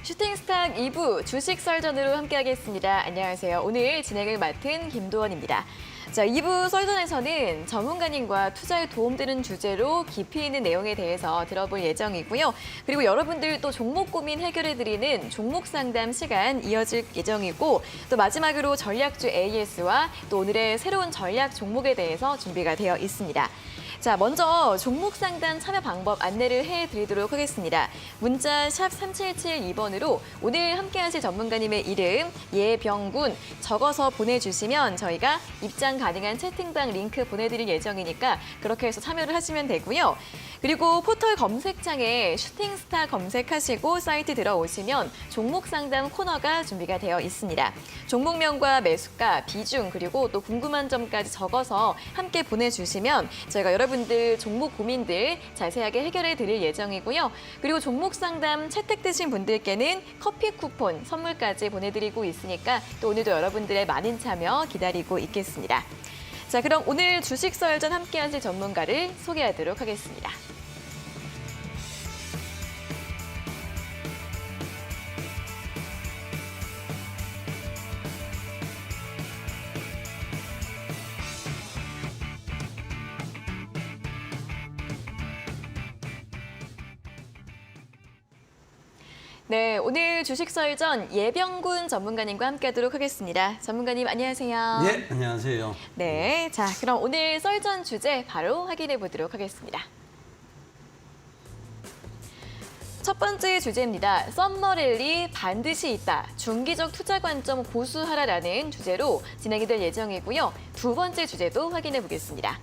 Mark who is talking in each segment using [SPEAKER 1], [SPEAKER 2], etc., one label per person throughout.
[SPEAKER 1] 슈팅스탁 2부 주식 썰전으로 함께하겠습니다. 안녕하세요. 오늘 진행을 맡은 김도원입니다. 자, 2부 썰전에서는 전문가님과 투자에 도움되는 주제로 깊이 있는 내용에 대해서 들어볼 예정이고요. 그리고 여러분들 또 종목 고민 해결해드리는 종목 상담 시간 이어질 예정이고, 또 마지막으로 전략주 AS와 또 오늘의 새로운 전략 종목에 대해서 준비가 되어 있습니다. 자, 먼저 종목 상담 참여 방법 안내를 해드리도록 하겠습니다. 문자 샵 3772번으로 오늘 함께하실 전문가님의 이름, 예병군 적어서 보내주시면 저희가 입장 가능한 채팅방 링크 보내드릴 예정이니까 그렇게 해서 참여를 하시면 되고요. 그리고 포털 검색창에 슈팅스타 검색하시고 사이트 들어오시면 종목 상담 코너가 준비가 되어 있습니다. 종목명과 매수가, 비중, 그리고 또 궁금한 점까지 적어서 함께 보내주시면 저희가 여러분들 종목 고민들 자세하게 해결해 드릴 예정이고요. 그리고 종목 상담 채택되신 분들께는 커피 쿠폰 선물까지 보내드리고 있으니까 또 오늘도 여러분들의 많은 참여 기다리고 있겠습니다. 자, 그럼 오늘 주식 썰전 함께 하실 전문가를 소개하도록 하겠습니다. 네, 오늘 주식 썰전 예병군 전문가님과 함께하도록 하겠습니다. 전문가님 안녕하세요.
[SPEAKER 2] 예, 안녕하세요.
[SPEAKER 1] 네, 자, 그럼 오늘 썰전 주제 바로 확인해 보도록 하겠습니다. 첫 번째 주제입니다. 썸머랠리 반드시 있다. 중기적 투자 관점 고수하라라는 주제로 진행이 될 예정이고요. 두 번째 주제도 확인해 보겠습니다.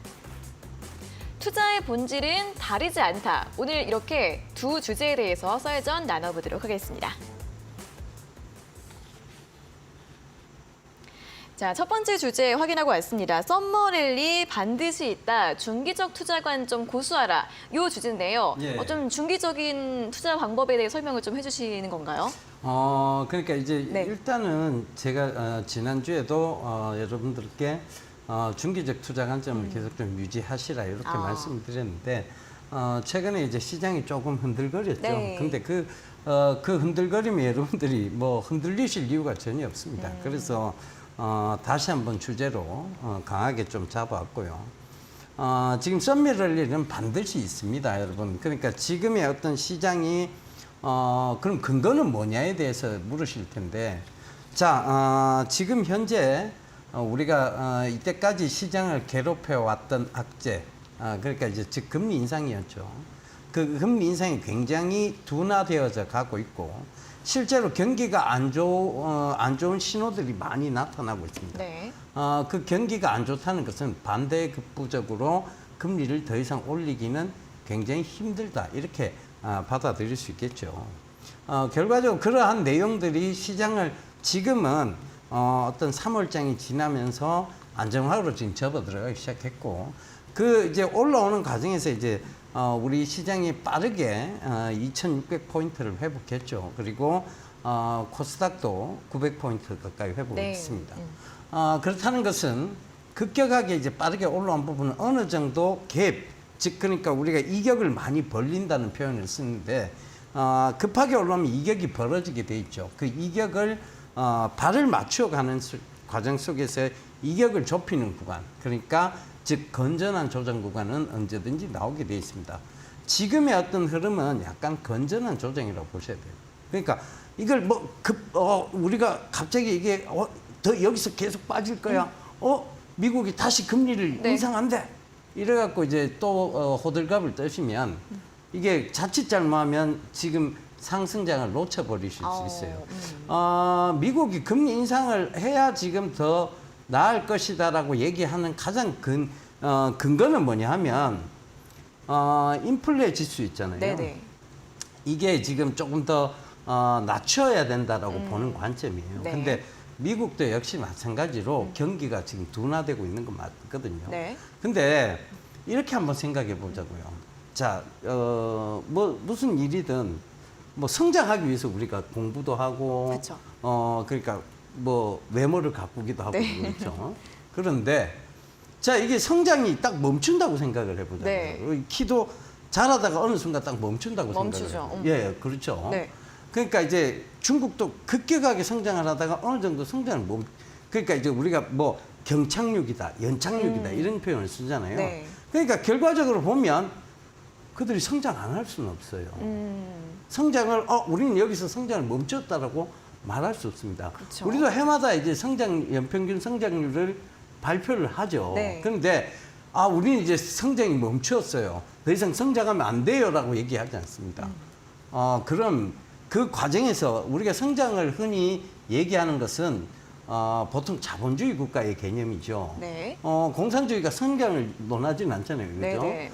[SPEAKER 1] 투자의 본질은 다르지 않다. 오늘 이렇게 두 주제에 대해서 썰전 나눠보도록 하겠습니다. 자, 첫 번째 주제 확인하고 왔습니다. 썸머랠리 반드시 있다. 중기적 투자 관점 고수하라. 이 주제인데요.
[SPEAKER 2] 예.
[SPEAKER 1] 좀 중기적인 투자 방법에 대해 설명을 좀 해주시는 건가요?
[SPEAKER 2] 그러니까 이제
[SPEAKER 1] 네.
[SPEAKER 2] 일단은 제가 지난주에도 여러분들께 중기적 투자 관점을 계속 좀 유지하시라 이렇게 말씀을 드렸는데 최근에 이제 시장이 조금 흔들거렸죠.
[SPEAKER 1] 네.
[SPEAKER 2] 근데 그 흔들거림에 여러분들이 뭐 흔들리실 이유가 전혀 없습니다. 그래서 다시 한번 주제로 강하게 좀 잡아왔고요. 지금 썸머랠리는 반드시 있습니다, 여러분. 그러니까 지금의 어떤 시장이 그럼 근거는 뭐냐에 대해서 물으실 텐데, 자, 지금 현재 우리가 이때까지 시장을 괴롭혀왔던 악재, 그러니까 이제 즉 금리 인상이었죠. 그 금리 인상이 굉장히 둔화되어져 가고 있고 실제로 경기가 안 좋은 신호들이 많이 나타나고 있습니다.
[SPEAKER 1] 네.
[SPEAKER 2] 그 경기가 안 좋다는 것은 반대급부적으로 금리를 더 이상 올리기는 굉장히 힘들다 이렇게 받아들일 수 있겠죠. 결과적으로 그러한 내용들이 시장을 지금은 어떤 3월장이 지나면서 안정화로 지금 접어 들어가기 시작했고, 그 이제 올라오는 과정에서 이제 우리 시장이 빠르게 2,600포인트를 회복했죠. 그리고 코스닥도 900포인트 가까이 회복했습니다. 그렇다는 것은 급격하게 이제 빠르게 올라온 부분은 어느 정도 갭, 즉 그러니까 우리가 이격을 많이 벌린다는 표현을 쓰는데 급하게 올라오면 이격이 벌어지게 돼 있죠. 그 이격을 발을 맞춰가는 과정 속에서 이격을 좁히는 구간, 그러니까 즉 건전한 조정 구간은 언제든지 나오게 돼 있습니다. 지금의 어떤 흐름은 약간 건전한 조정이라고 보셔야 돼요. 그러니까 이걸 우리가 갑자기 이게 더 여기서 계속 빠질 거야. 미국이 다시 금리를 인상한대. 이래갖고 이제 또 호들갑을 떠시면 이게 자칫 잘못하면 지금 상승장을 놓쳐버리실 수 있어요. 미국이 금리 인상을 해야 지금 더 나을 것이다라고 얘기하는 가장 근거는 뭐냐 하면 인플레 지수 있잖아요.
[SPEAKER 1] 네네.
[SPEAKER 2] 이게 지금 조금 더 낮춰야 된다라고 보는 관점이에요.
[SPEAKER 1] 네.
[SPEAKER 2] 근데 미국도 역시 마찬가지로 경기가 지금 둔화되고 있는 건 맞거든요.
[SPEAKER 1] 네.
[SPEAKER 2] 근데 이렇게 한번 생각해 보자고요. 자, 무슨 일이든 뭐 성장하기 위해서 우리가 공부도 하고,
[SPEAKER 1] 그렇죠.
[SPEAKER 2] 그러니까 뭐 외모를 가꾸기도 하고
[SPEAKER 1] 네.
[SPEAKER 2] 그렇죠. 그런데 자, 이게 성장이 딱 멈춘다고 생각을 해보자고요.
[SPEAKER 1] 네.
[SPEAKER 2] 키도 자라다가 어느 순간 딱 멈춘다고
[SPEAKER 1] 멈추죠.
[SPEAKER 2] 생각을 해요. 예, 그렇죠.
[SPEAKER 1] 네.
[SPEAKER 2] 그러니까 이제 중국도 급격하게 성장을 하다가 어느 정도 성장을 못, 그러니까 이제 우리가 뭐 경착륙이다, 연착륙이다 이런 표현을 쓰잖아요.
[SPEAKER 1] 네.
[SPEAKER 2] 그러니까 결과적으로 보면 그들이 성장 안 할 수는 없어요. 성장을, 우리는 여기서 성장을 멈췄다라고 말할 수 없습니다.
[SPEAKER 1] 그렇죠.
[SPEAKER 2] 우리도 해마다 이제 연평균 성장률을 발표를 하죠.
[SPEAKER 1] 네.
[SPEAKER 2] 그런데, 우리는 이제 성장이 멈췄어요. 더 이상 성장하면 안 돼요라고 얘기하지 않습니다. 그럼 그 과정에서 우리가 성장을 흔히 얘기하는 것은 보통 자본주의 국가의 개념이죠.
[SPEAKER 1] 네.
[SPEAKER 2] 공산주의가 성장을 논하지는 않잖아요. 그죠?
[SPEAKER 1] 네네.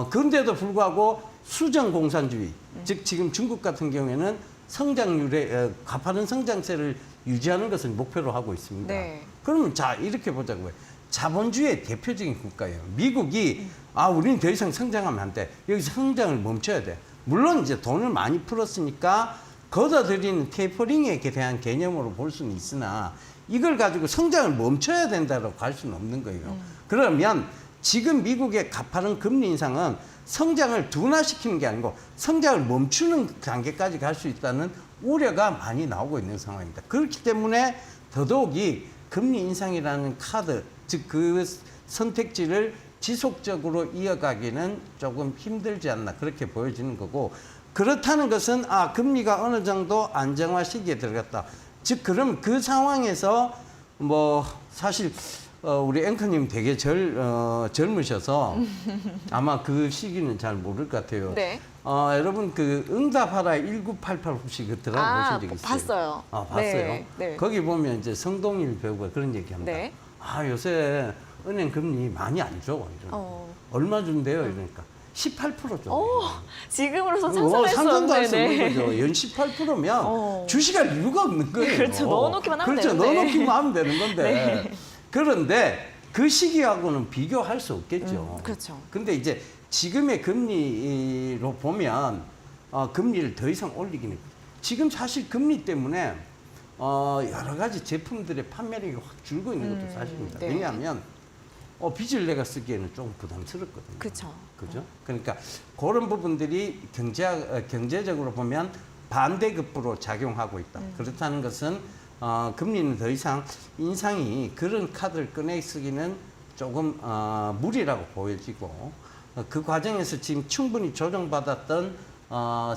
[SPEAKER 2] 그런데도 불구하고 수정 공산주의, 즉 지금 중국 같은 경우에는 성장률에 가파른 성장세를 유지하는 것을 목표로 하고 있습니다.
[SPEAKER 1] 네.
[SPEAKER 2] 그러면 자, 이렇게 보자고요. 자본주의의 대표적인 국가예요. 미국이 우리는 더 이상 성장하면 안 돼. 여기서 성장을 멈춰야 돼. 물론 이제 돈을 많이 풀었으니까 걷어들이는 테이퍼링에 대한 개념으로 볼 수는 있으나 이걸 가지고 성장을 멈춰야 된다고 할 수는 없는 거예요. 그러면 지금 미국의 가파른 금리 인상은 성장을 둔화시키는 게 아니고 성장을 멈추는 단계까지 갈 수 있다는 우려가 많이 나오고 있는 상황입니다. 그렇기 때문에 더더욱이 금리 인상이라는 카드, 즉 그 선택지를 지속적으로 이어가기는 조금 힘들지 않나 그렇게 보여지는 거고, 그렇다는 것은 금리가 어느 정도 안정화 시기에 들어갔다. 즉 그럼 그 상황에서 뭐 사실 우리 앵커님 되게 젊으셔서 아마 그 시기는 잘 모를 것 같아요.
[SPEAKER 1] 네.
[SPEAKER 2] 여러분 그 응답하라 1988 혹시 그 드라마 보신 적 있어요?
[SPEAKER 1] 봤어요.
[SPEAKER 2] 봤어요?
[SPEAKER 1] 네, 네.
[SPEAKER 2] 거기 보면 이제 성동일 배우가 그런 얘기합니다.
[SPEAKER 1] 네.
[SPEAKER 2] 요새 은행 금리 많이 안 줘. 얼마 준대요? 이러니까 18% 줘.
[SPEAKER 1] 지금으로서 상상할 수
[SPEAKER 2] 상상도 할 수
[SPEAKER 1] 없는,
[SPEAKER 2] 없는 거죠. 연 18%면 주식할 이유가 없는 거예요.
[SPEAKER 1] 그렇죠. 넣어놓기만 하면
[SPEAKER 2] 그렇죠.
[SPEAKER 1] 되는데.
[SPEAKER 2] 넣어놓기만 하면 되는 건데.
[SPEAKER 1] 네.
[SPEAKER 2] 그런데 그 시기하고는 비교할 수 없겠죠.
[SPEAKER 1] 그렇죠.
[SPEAKER 2] 근데 이제 지금의 금리로 보면 금리를 더 이상 올리기는, 지금 사실 금리 때문에 여러 가지 제품들의 판매량이 확 줄고 있는 것도 사실입니다.
[SPEAKER 1] 네.
[SPEAKER 2] 왜냐하면 빚을 내가 쓰기에는 좀 부담스럽거든요.
[SPEAKER 1] 그렇죠.
[SPEAKER 2] 그죠? 그러니까 그런 부분들이 경제적으로 보면 반대급부로 작용하고 있다. 그렇다는 것은 금리는 더 이상 인상이 그런 카드를 꺼내 쓰기는 조금 무리라고 보여지고, 그 과정에서 지금 충분히 조정받았던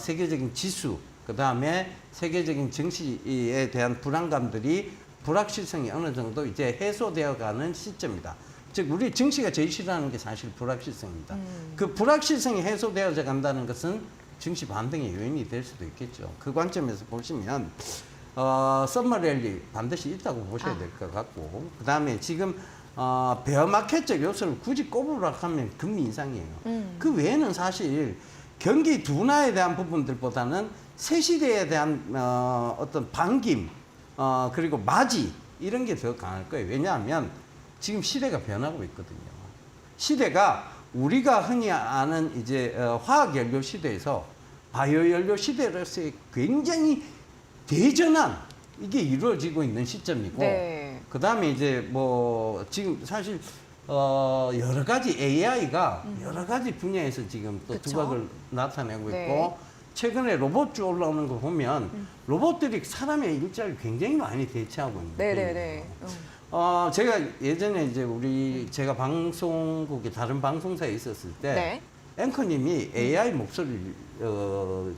[SPEAKER 2] 세계적인 지수, 그 다음에 세계적인 증시에 대한 불안감들이, 불확실성이 어느 정도 이제 해소되어 가는 시점이다. 즉 우리 증시가 제일 싫어하는 게 사실 불확실성입니다. 그 불확실성이 해소되어져 간다는 것은 증시 반등의 요인이 될 수도 있겠죠. 그 관점에서 보시면 썸머랠리 반드시 있다고 보셔야 될 것 같고, 그 다음에 지금 베어마켓적 요소를 굳이 꼽으라고 하면 금리 인상이에요. 그 외에는 사실 경기 둔화에 대한 부분들보다는 새 시대에 대한 어떤 반김, 그리고 맞이, 이런 게 더 강할 거예요. 왜냐하면 지금 시대가 변하고 있거든요. 시대가 우리가 흔히 아는 이제 화학연료 시대에서 바이오연료 시대로서의 굉장히 대전환, 이게 이루어지고 있는 시점이고,
[SPEAKER 1] 네.
[SPEAKER 2] 그 다음에 이제 뭐 지금 사실 여러 가지 AI가 여러 가지 분야에서 지금 또
[SPEAKER 1] 그쵸?
[SPEAKER 2] 두각을 나타내고
[SPEAKER 1] 네.
[SPEAKER 2] 있고, 최근에 로봇주 올라오는 거 보면 로봇들이 사람의 일자리를 굉장히 많이 대체하고 있는 거예요.
[SPEAKER 1] 네네네.
[SPEAKER 2] 제가 예전에 이제 제가 방송국에 다른 방송사에 있었을 때
[SPEAKER 1] 네.
[SPEAKER 2] 앵커님이 AI 목소리를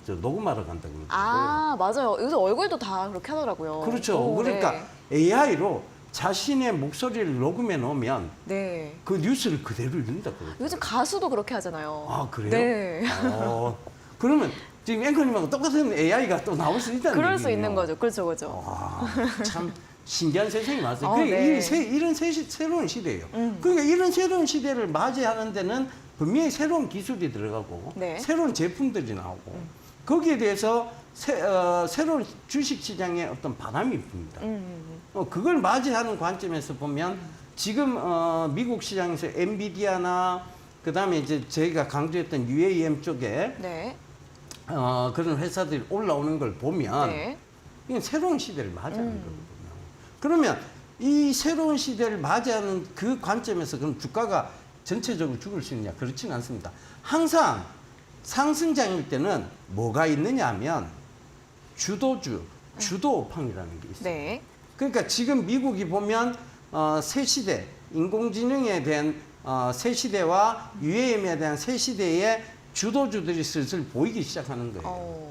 [SPEAKER 2] 녹음하러 간다고 그러더라고요.
[SPEAKER 1] 맞아요. 요새 얼굴도 다 그렇게 하더라고요.
[SPEAKER 2] 그렇죠. 그러니까
[SPEAKER 1] 네.
[SPEAKER 2] AI로 자신의 목소리를 녹음해 놓으면
[SPEAKER 1] 네.
[SPEAKER 2] 그 뉴스를 그대로 읽는다 그러죠.
[SPEAKER 1] 요즘 가수도 그렇게 하잖아요.
[SPEAKER 2] 그래요?
[SPEAKER 1] 네.
[SPEAKER 2] 그러면 지금 앵커님하고 똑같은 AI가 또 나올 수 있다는
[SPEAKER 1] 그럴 수
[SPEAKER 2] 얘기네요.
[SPEAKER 1] 있는 거죠. 그렇죠, 그렇죠.
[SPEAKER 2] 참 신기한 세상이 왔어요.
[SPEAKER 1] 네.
[SPEAKER 2] 이런 새로운 시대예요. 그러니까 이런 새로운 시대를 맞이하는 데는 분명히 새로운 기술이 들어가고
[SPEAKER 1] 네.
[SPEAKER 2] 새로운 제품들이 나오고 거기에 대해서 새로운 주식시장의 어떤 바람이 붑니다. 그걸 맞이하는 관점에서 보면 지금 미국 시장에서 엔비디아나 그다음에 이제 저희가 강조했던 UAM 쪽에
[SPEAKER 1] 네.
[SPEAKER 2] 그런 회사들이 올라오는 걸 보면
[SPEAKER 1] 네.
[SPEAKER 2] 이건 새로운 시대를 맞이하는 거거든요. 그러면 이 새로운 시대를 맞이하는 그 관점에서 그럼 주가가 전체적으로 죽을 수 있느냐? 그렇지는 않습니다. 항상 상승장일 때는 뭐가 있느냐 하면 주도오팡이라는 게 있어요.
[SPEAKER 1] 네.
[SPEAKER 2] 그러니까 지금 미국이 보면 새 시대, 인공지능에 대한 새 시대와 UAM에 대한 새 시대의 주도주들이 슬슬 보이기 시작하는 거예요.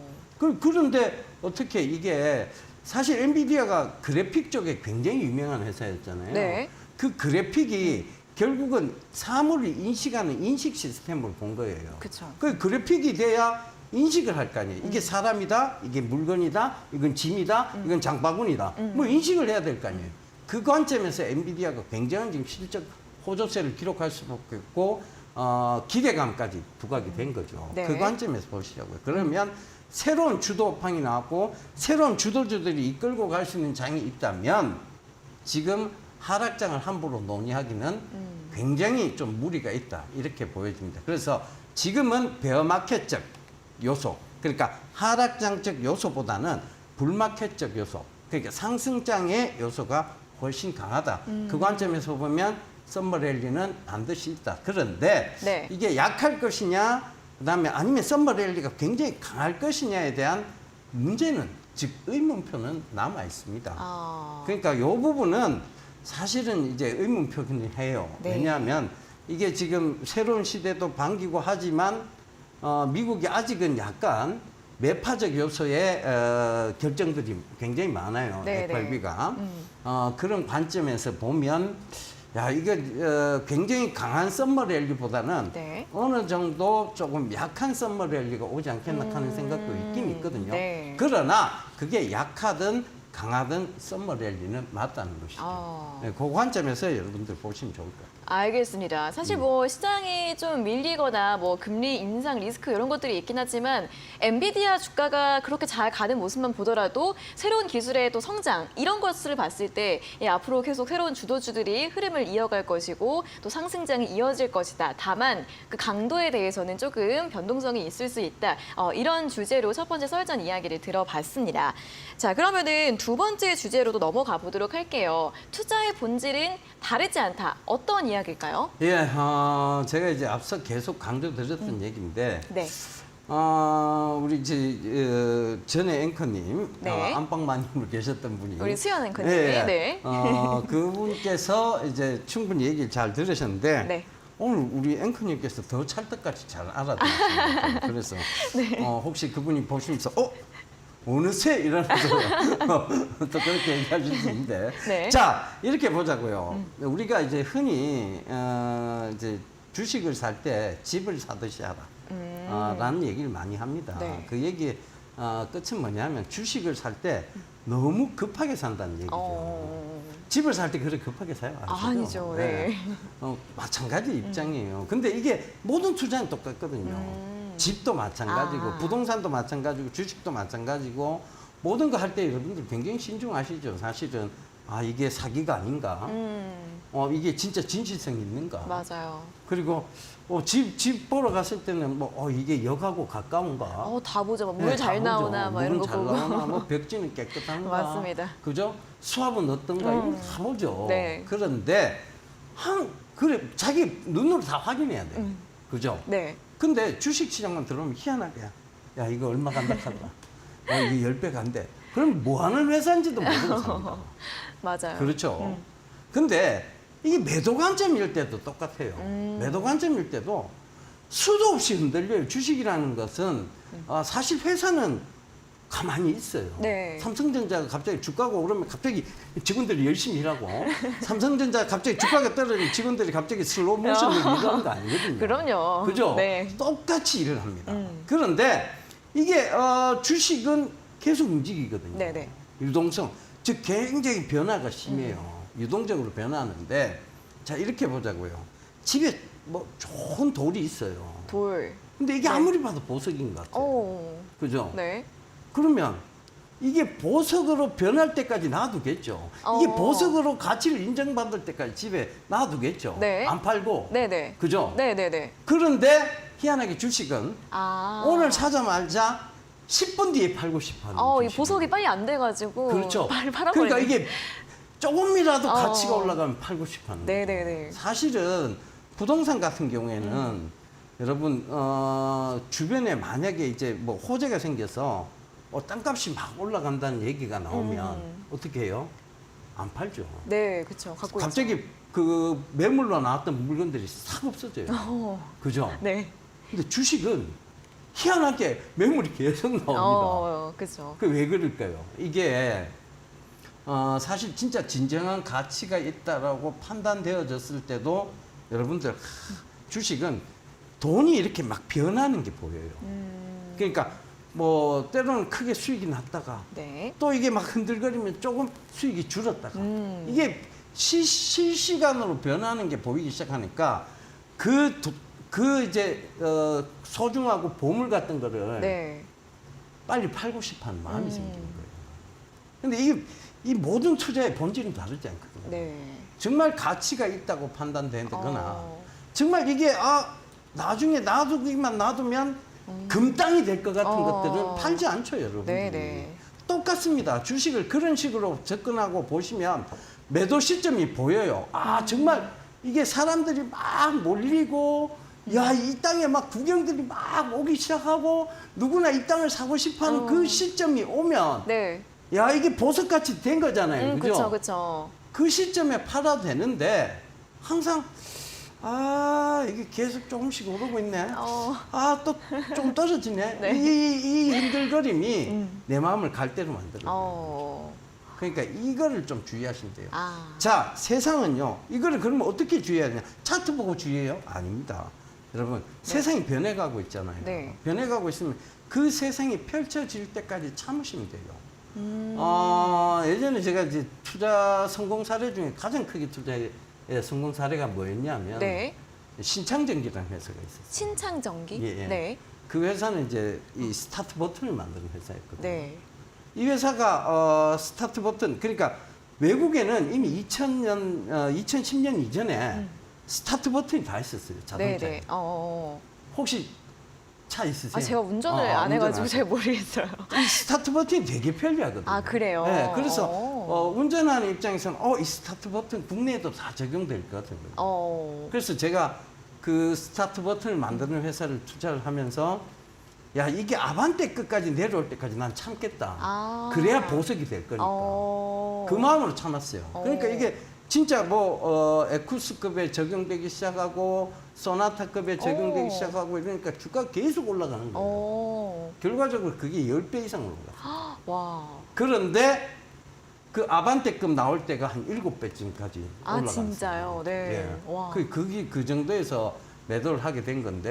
[SPEAKER 2] 그런데 어떻게 이게 사실 엔비디아가 그래픽 쪽에 굉장히 유명한 회사였잖아요.
[SPEAKER 1] 네.
[SPEAKER 2] 그 그래픽이 결국은 사물을 인식하는 인식 시스템을 본 거예요.
[SPEAKER 1] 그쵸.
[SPEAKER 2] 그 그래픽이 돼야 인식을 할 거 아니에요. 이게 사람이다, 이게 물건이다, 이건 짐이다, 이건 장바구니다. 뭐 인식을 해야 될 거 아니에요. 그 관점에서 엔비디아가 굉장한 지금 실적 호조세를 기록할 수밖에 없고 기대감까지 부각이 된 거죠.
[SPEAKER 1] 네.
[SPEAKER 2] 그 관점에서 보시자고요. 그러면 새로운 주도팡이 나왔고 새로운 주도주들이 이끌고 갈 수 있는 장이 있다면 지금 하락장을 함부로 논의하기는 굉장히 좀 무리가 있다 이렇게 보여집니다. 그래서 지금은 베어마켓적 요소, 그러니까 하락장적 요소보다는 불마켓적 요소, 그러니까 상승장의 요소가 훨씬 강하다. 그 관점에서 보면 썸머랠리는 반드시 있다. 그런데
[SPEAKER 1] 네.
[SPEAKER 2] 이게 약할 것이냐, 그다음에 아니면 썸머랠리가 굉장히 강할 것이냐에 대한 문제는, 즉 의문표는 남아 있습니다. 그러니까 이 부분은 사실은 이제 의문표긴 해요.
[SPEAKER 1] 네.
[SPEAKER 2] 왜냐하면 이게 지금 새로운 시대도 반기고 하지만 미국이 아직은 약간 매파적 요소의 결정들이 굉장히 많아요.
[SPEAKER 1] 네,
[SPEAKER 2] FRB가. 그런 관점에서 보면 야, 이거 굉장히 강한 썸머랠리보다는
[SPEAKER 1] 네.
[SPEAKER 2] 어느 정도 조금 약한 썸머랠리가 오지 않겠나 하는 생각도 있긴 있거든요.
[SPEAKER 1] 네.
[SPEAKER 2] 그러나 그게 약하든 강하든 썸머랠리는 맞다는 것이죠. 네, 그 관점에서 여러분들 보시면 좋을 것 같아요.
[SPEAKER 1] 알겠습니다. 사실 뭐 시장이 좀 밀리거나 뭐 금리 인상 리스크 이런 것들이 있긴 하지만 엔비디아 주가가 그렇게 잘 가는 모습만 보더라도 새로운 기술의 또 성장 이런 것을 봤을 때 앞으로 계속 새로운 주도주들이 흐름을 이어갈 것이고 또 상승장이 이어질 것이다. 다만 그 강도에 대해서는 조금 변동성이 있을 수 있다. 이런 주제로 첫 번째 설전 이야기를 들어봤습니다. 자, 그러면은 두 번째 주제로도 넘어가 보도록 할게요. 투자의 본질은 다르지 않다. 어떤 이야기일까요?
[SPEAKER 2] 예, 제가 이제 앞서 계속 강조드렸던 얘기인데,
[SPEAKER 1] 네.
[SPEAKER 2] 우리 이제 전에 앵커님,
[SPEAKER 1] 네.
[SPEAKER 2] 안방마님으로 계셨던 분이
[SPEAKER 1] 우리 수연 앵커님.
[SPEAKER 2] 예,
[SPEAKER 1] 네.
[SPEAKER 2] 그분께서 이제 충분히 얘기를 잘 들으셨는데
[SPEAKER 1] 네.
[SPEAKER 2] 오늘 우리 앵커님께서 더 찰떡같이 잘 알아들으셨어요. 그래서
[SPEAKER 1] 네.
[SPEAKER 2] 혹시 그분이 보시면서 어느새 이러면서 또 그렇게 얘기하실 수 있는데,
[SPEAKER 1] 네.
[SPEAKER 2] 자 이렇게 보자고요. 우리가 이제 흔히 이제 주식을 살 때 집을 사듯이 하라 라는 얘기를 많이 합니다.
[SPEAKER 1] 네.
[SPEAKER 2] 그 얘기 끝은 뭐냐면 주식을 살 때 너무 급하게 산다는 얘기죠. 집을 살 때 그렇게 급하게 사요?
[SPEAKER 1] 아니죠. 네.
[SPEAKER 2] 마찬가지 입장이에요. 근데 이게 모든 투자는 똑같거든요. 집도 마찬가지고 부동산도 마찬가지고 주식도 마찬가지고 모든 거 할 때 여러분들 굉장히 신중하시죠. 사실은 이게 사기가 아닌가? 이게 진짜 진실성이 있는가?
[SPEAKER 1] 맞아요.
[SPEAKER 2] 그리고 집 보러 갔을 때는 이게 역하고 가까운가?
[SPEAKER 1] 다 보죠. 물
[SPEAKER 2] 네,
[SPEAKER 1] 잘
[SPEAKER 2] 다
[SPEAKER 1] 나오나
[SPEAKER 2] 보죠.
[SPEAKER 1] 막 이런 거
[SPEAKER 2] 물은 잘
[SPEAKER 1] 보고.
[SPEAKER 2] 나오나, 뭐 벽지는 깨끗한가?
[SPEAKER 1] 맞습니다.
[SPEAKER 2] 그죠? 수압은 어떤가? 이런 거 다 보죠.
[SPEAKER 1] 네.
[SPEAKER 2] 그런데 그래 자기 눈으로 다 확인해야 돼. 그죠?
[SPEAKER 1] 네.
[SPEAKER 2] 근데 주식 시장만 들어오면 희한하게 야 이거 얼마 간다 하더라. 이게 10배 간대. 그럼 뭐 하는 회사인지도 모르고 삽니다.
[SPEAKER 1] 맞아요.
[SPEAKER 2] 그렇죠. 근데 이게 매도 관점일 때도 똑같아요. 매도 관점일 때도 수도 없이 흔들려요. 주식이라는 것은 사실 회사는 가만히 있어요.
[SPEAKER 1] 네.
[SPEAKER 2] 삼성전자가 갑자기 주가가 오르면 갑자기 직원들이 열심히 일하고 삼성전자가 갑자기 주가가 떨어지면 직원들이 갑자기 슬로우 모션으로 일하는 거 아니거든요.
[SPEAKER 1] 그럼요.
[SPEAKER 2] 그죠?
[SPEAKER 1] 네.
[SPEAKER 2] 똑같이 일을 합니다. 그런데 이게 주식은 계속 움직이거든요.
[SPEAKER 1] 네네.
[SPEAKER 2] 유동성, 즉 굉장히 변화가 심해요. 유동적으로 변화하는데 자 이렇게 보자고요. 집에 뭐 좋은 돌이 있어요.
[SPEAKER 1] 돌.
[SPEAKER 2] 근데 이게
[SPEAKER 1] 네.
[SPEAKER 2] 아무리 봐도 보석인 것 같아요. 그죠?
[SPEAKER 1] 네.
[SPEAKER 2] 그러면 이게 보석으로 변할 때까지 놔두겠죠. 이게 보석으로 가치를 인정받을 때까지 집에 놔두겠죠.
[SPEAKER 1] 네.
[SPEAKER 2] 안 팔고.
[SPEAKER 1] 네네.
[SPEAKER 2] 그죠?
[SPEAKER 1] 네네네.
[SPEAKER 2] 그런데 희한하게 주식은 오늘 사자마자 10분 뒤에 팔고 싶어 하는
[SPEAKER 1] 이 보석이 빨리 안 돼가지고.
[SPEAKER 2] 그렇죠.
[SPEAKER 1] 팔아버리는.
[SPEAKER 2] 그러니까 이게 조금이라도 가치가 올라가면 팔고 싶어 하는 거예요.
[SPEAKER 1] 네네네.
[SPEAKER 2] 사실은 부동산 같은 경우에는 여러분 주변에 만약에 이제 뭐 호재가 생겨서 땅값이 막 올라간다는 얘기가 나오면 어떻게 해요? 안 팔죠.
[SPEAKER 1] 네, 그렇죠. 갖고
[SPEAKER 2] 갑자기 그 매물로 나왔던 물건들이 싹 없어져요. 그죠?
[SPEAKER 1] 네.
[SPEAKER 2] 근데 주식은 희한하게 매물이 계속 나옵니다.
[SPEAKER 1] 그렇죠.
[SPEAKER 2] 그 왜 그럴까요? 이게 사실 진짜 진정한 가치가 있다라고 판단되어졌을 때도 여러분들 주식은 돈이 이렇게 막 변하는 게 보여요. 그러니까 뭐 때로는 크게 수익이 났다가
[SPEAKER 1] 네.
[SPEAKER 2] 또 이게 막 흔들거리면 조금 수익이 줄었다가 이게 실시간으로 변하는 게 보이기 시작하니까 그 이제 소중하고 보물 같은 거를
[SPEAKER 1] 네.
[SPEAKER 2] 빨리 팔고 싶어하는 마음이 생기는 거예요. 근데 이 모든 투자의 본질은 다르지 않거든요.
[SPEAKER 1] 네.
[SPEAKER 2] 정말 가치가 있다고 판단되거나 정말 이게 나중에 놔두기만 놔두면 금땅이 될 것 같은 것들은 팔지 않죠, 여러분들이.
[SPEAKER 1] 네.
[SPEAKER 2] 똑같습니다. 주식을 그런 식으로 접근하고 보시면 매도 시점이 보여요. 정말 이게 사람들이 막 몰리고 야, 이 땅에 막 구경들이 막 오기 시작하고 누구나 이 땅을 사고 싶어하는 그 시점이 오면
[SPEAKER 1] 네.
[SPEAKER 2] 야, 이게 보석같이 된 거잖아요. 그죠?
[SPEAKER 1] 그렇죠, 그렇죠.
[SPEAKER 2] 그 시점에 팔아도 되는데 항상 이게 계속 조금씩 오르고 있네. 또 좀 떨어지네.
[SPEAKER 1] 네.
[SPEAKER 2] 이 흔들거림이 내 마음을 갈대로 만들어요. 그러니까 이거를 좀 주의하시면 돼요. 자, 세상은요. 이거를 그러면 어떻게 주의해야 되냐? 차트 보고 주의해요? 아닙니다. 여러분, 세상이 변해가고 있잖아요.
[SPEAKER 1] 네.
[SPEAKER 2] 변해가고 있으면 그 세상이 펼쳐질 때까지 참으시면 돼요. 예전에 제가 이제 투자 성공 사례 중에 가장 크게 투자의 성공 사례가 뭐였냐면
[SPEAKER 1] 네.
[SPEAKER 2] 신창전기라는 회사가 있었어요.
[SPEAKER 1] 신창전기?
[SPEAKER 2] 예.
[SPEAKER 1] 네.
[SPEAKER 2] 그 회사는 이제 이 스타트 버튼을 만드는 회사였거든요.
[SPEAKER 1] 네.
[SPEAKER 2] 이 회사가 스타트 버튼, 그러니까 외국에는 이미 2010년 이전에 스타트 버튼이 다 있었어요, 자동차에.
[SPEAKER 1] 네.
[SPEAKER 2] 혹시 차 있으세요?
[SPEAKER 1] 제가 운전을 안 해가지고 잘 모르겠어요.
[SPEAKER 2] 이 스타트 버튼이 되게 편리하거든요.
[SPEAKER 1] 그래요?
[SPEAKER 2] 네, 그래서 운전하는 입장에서는 이 스타트 버튼 국내에도 다 적용될 것 같은 거예요. 그래서 제가 그 스타트 버튼을 만드는 회사를 투자를 하면서 야, 이게 아반떼 끝까지 내려올 때까지 난 참겠다. 그래야 보석이 될 거니까. 그 마음으로 참았어요. 그러니까 이게 진짜 에쿠스급에 적용되기 시작하고 소나타급에 적용되기 시작하고 이러니까 주가가 계속 올라가는 거예요. 결과적으로 그게 10배 이상 올라갔어요.
[SPEAKER 1] 와.
[SPEAKER 2] 그런데 그 아반떼급 나올 때가 한 7배쯤까지 올라갔어요.
[SPEAKER 1] 진짜요? 네.
[SPEAKER 2] 예.
[SPEAKER 1] 와.
[SPEAKER 2] 그게 그 정도에서 매도를 하게 된 건데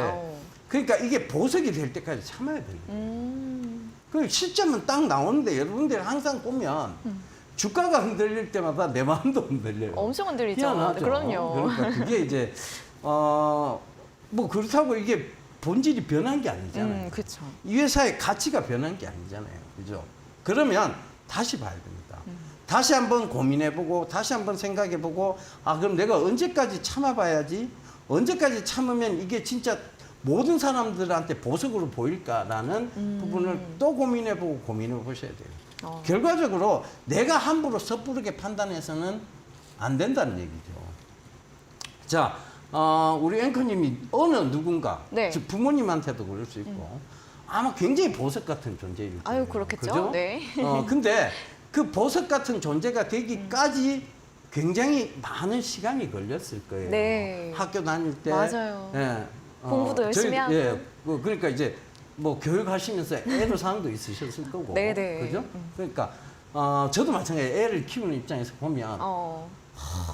[SPEAKER 2] 그러니까 이게 보석이 될 때까지 참아야 되는 거예요. 그 시점은 딱 나오는데 여러분들 항상 보면 주가가 흔들릴 때마다 내 마음도 흔들려요.
[SPEAKER 1] 엄청 흔들리죠.
[SPEAKER 2] 희한하죠.
[SPEAKER 1] 그럼요.
[SPEAKER 2] 그러니까 그게 이제 뭐 그렇다고 이게 본질이 변한 게 아니잖아요.
[SPEAKER 1] 그렇죠.
[SPEAKER 2] 이 회사의 가치가 변한 게 아니잖아요. 그죠? 그러면 다시 봐야 됩니다. 다시 한번 고민해보고 다시 한번 생각해보고 그럼 내가 언제까지 참아봐야지? 언제까지 참으면 이게 진짜 모든 사람들한테 보석으로 보일까라는 부분을 또 고민해보고 고민해보셔야 돼요. 결과적으로 내가 함부로 섣부르게 판단해서는 안 된다는 얘기죠. 자, 우리 앵커님이 어느 누군가,
[SPEAKER 1] 네.
[SPEAKER 2] 즉 부모님한테도 그럴 수 있고 아마 굉장히 보석 같은 존재일 거예요.
[SPEAKER 1] 그렇겠죠.
[SPEAKER 2] 그죠?
[SPEAKER 1] 네.
[SPEAKER 2] 근데 그 보석 같은 존재가 되기까지 굉장히 많은 시간이 걸렸을 거예요.
[SPEAKER 1] 네.
[SPEAKER 2] 학교 다닐 때.
[SPEAKER 1] 맞아요.
[SPEAKER 2] 예,
[SPEAKER 1] 공부도 열심히 하고.
[SPEAKER 2] 예, 그러니까 이제 뭐 교육하시면서 애로사항도 있으셨을 거고.
[SPEAKER 1] 네네.
[SPEAKER 2] 그죠? 그러니까 저도 마찬가지예요. 애를 키우는 입장에서 보면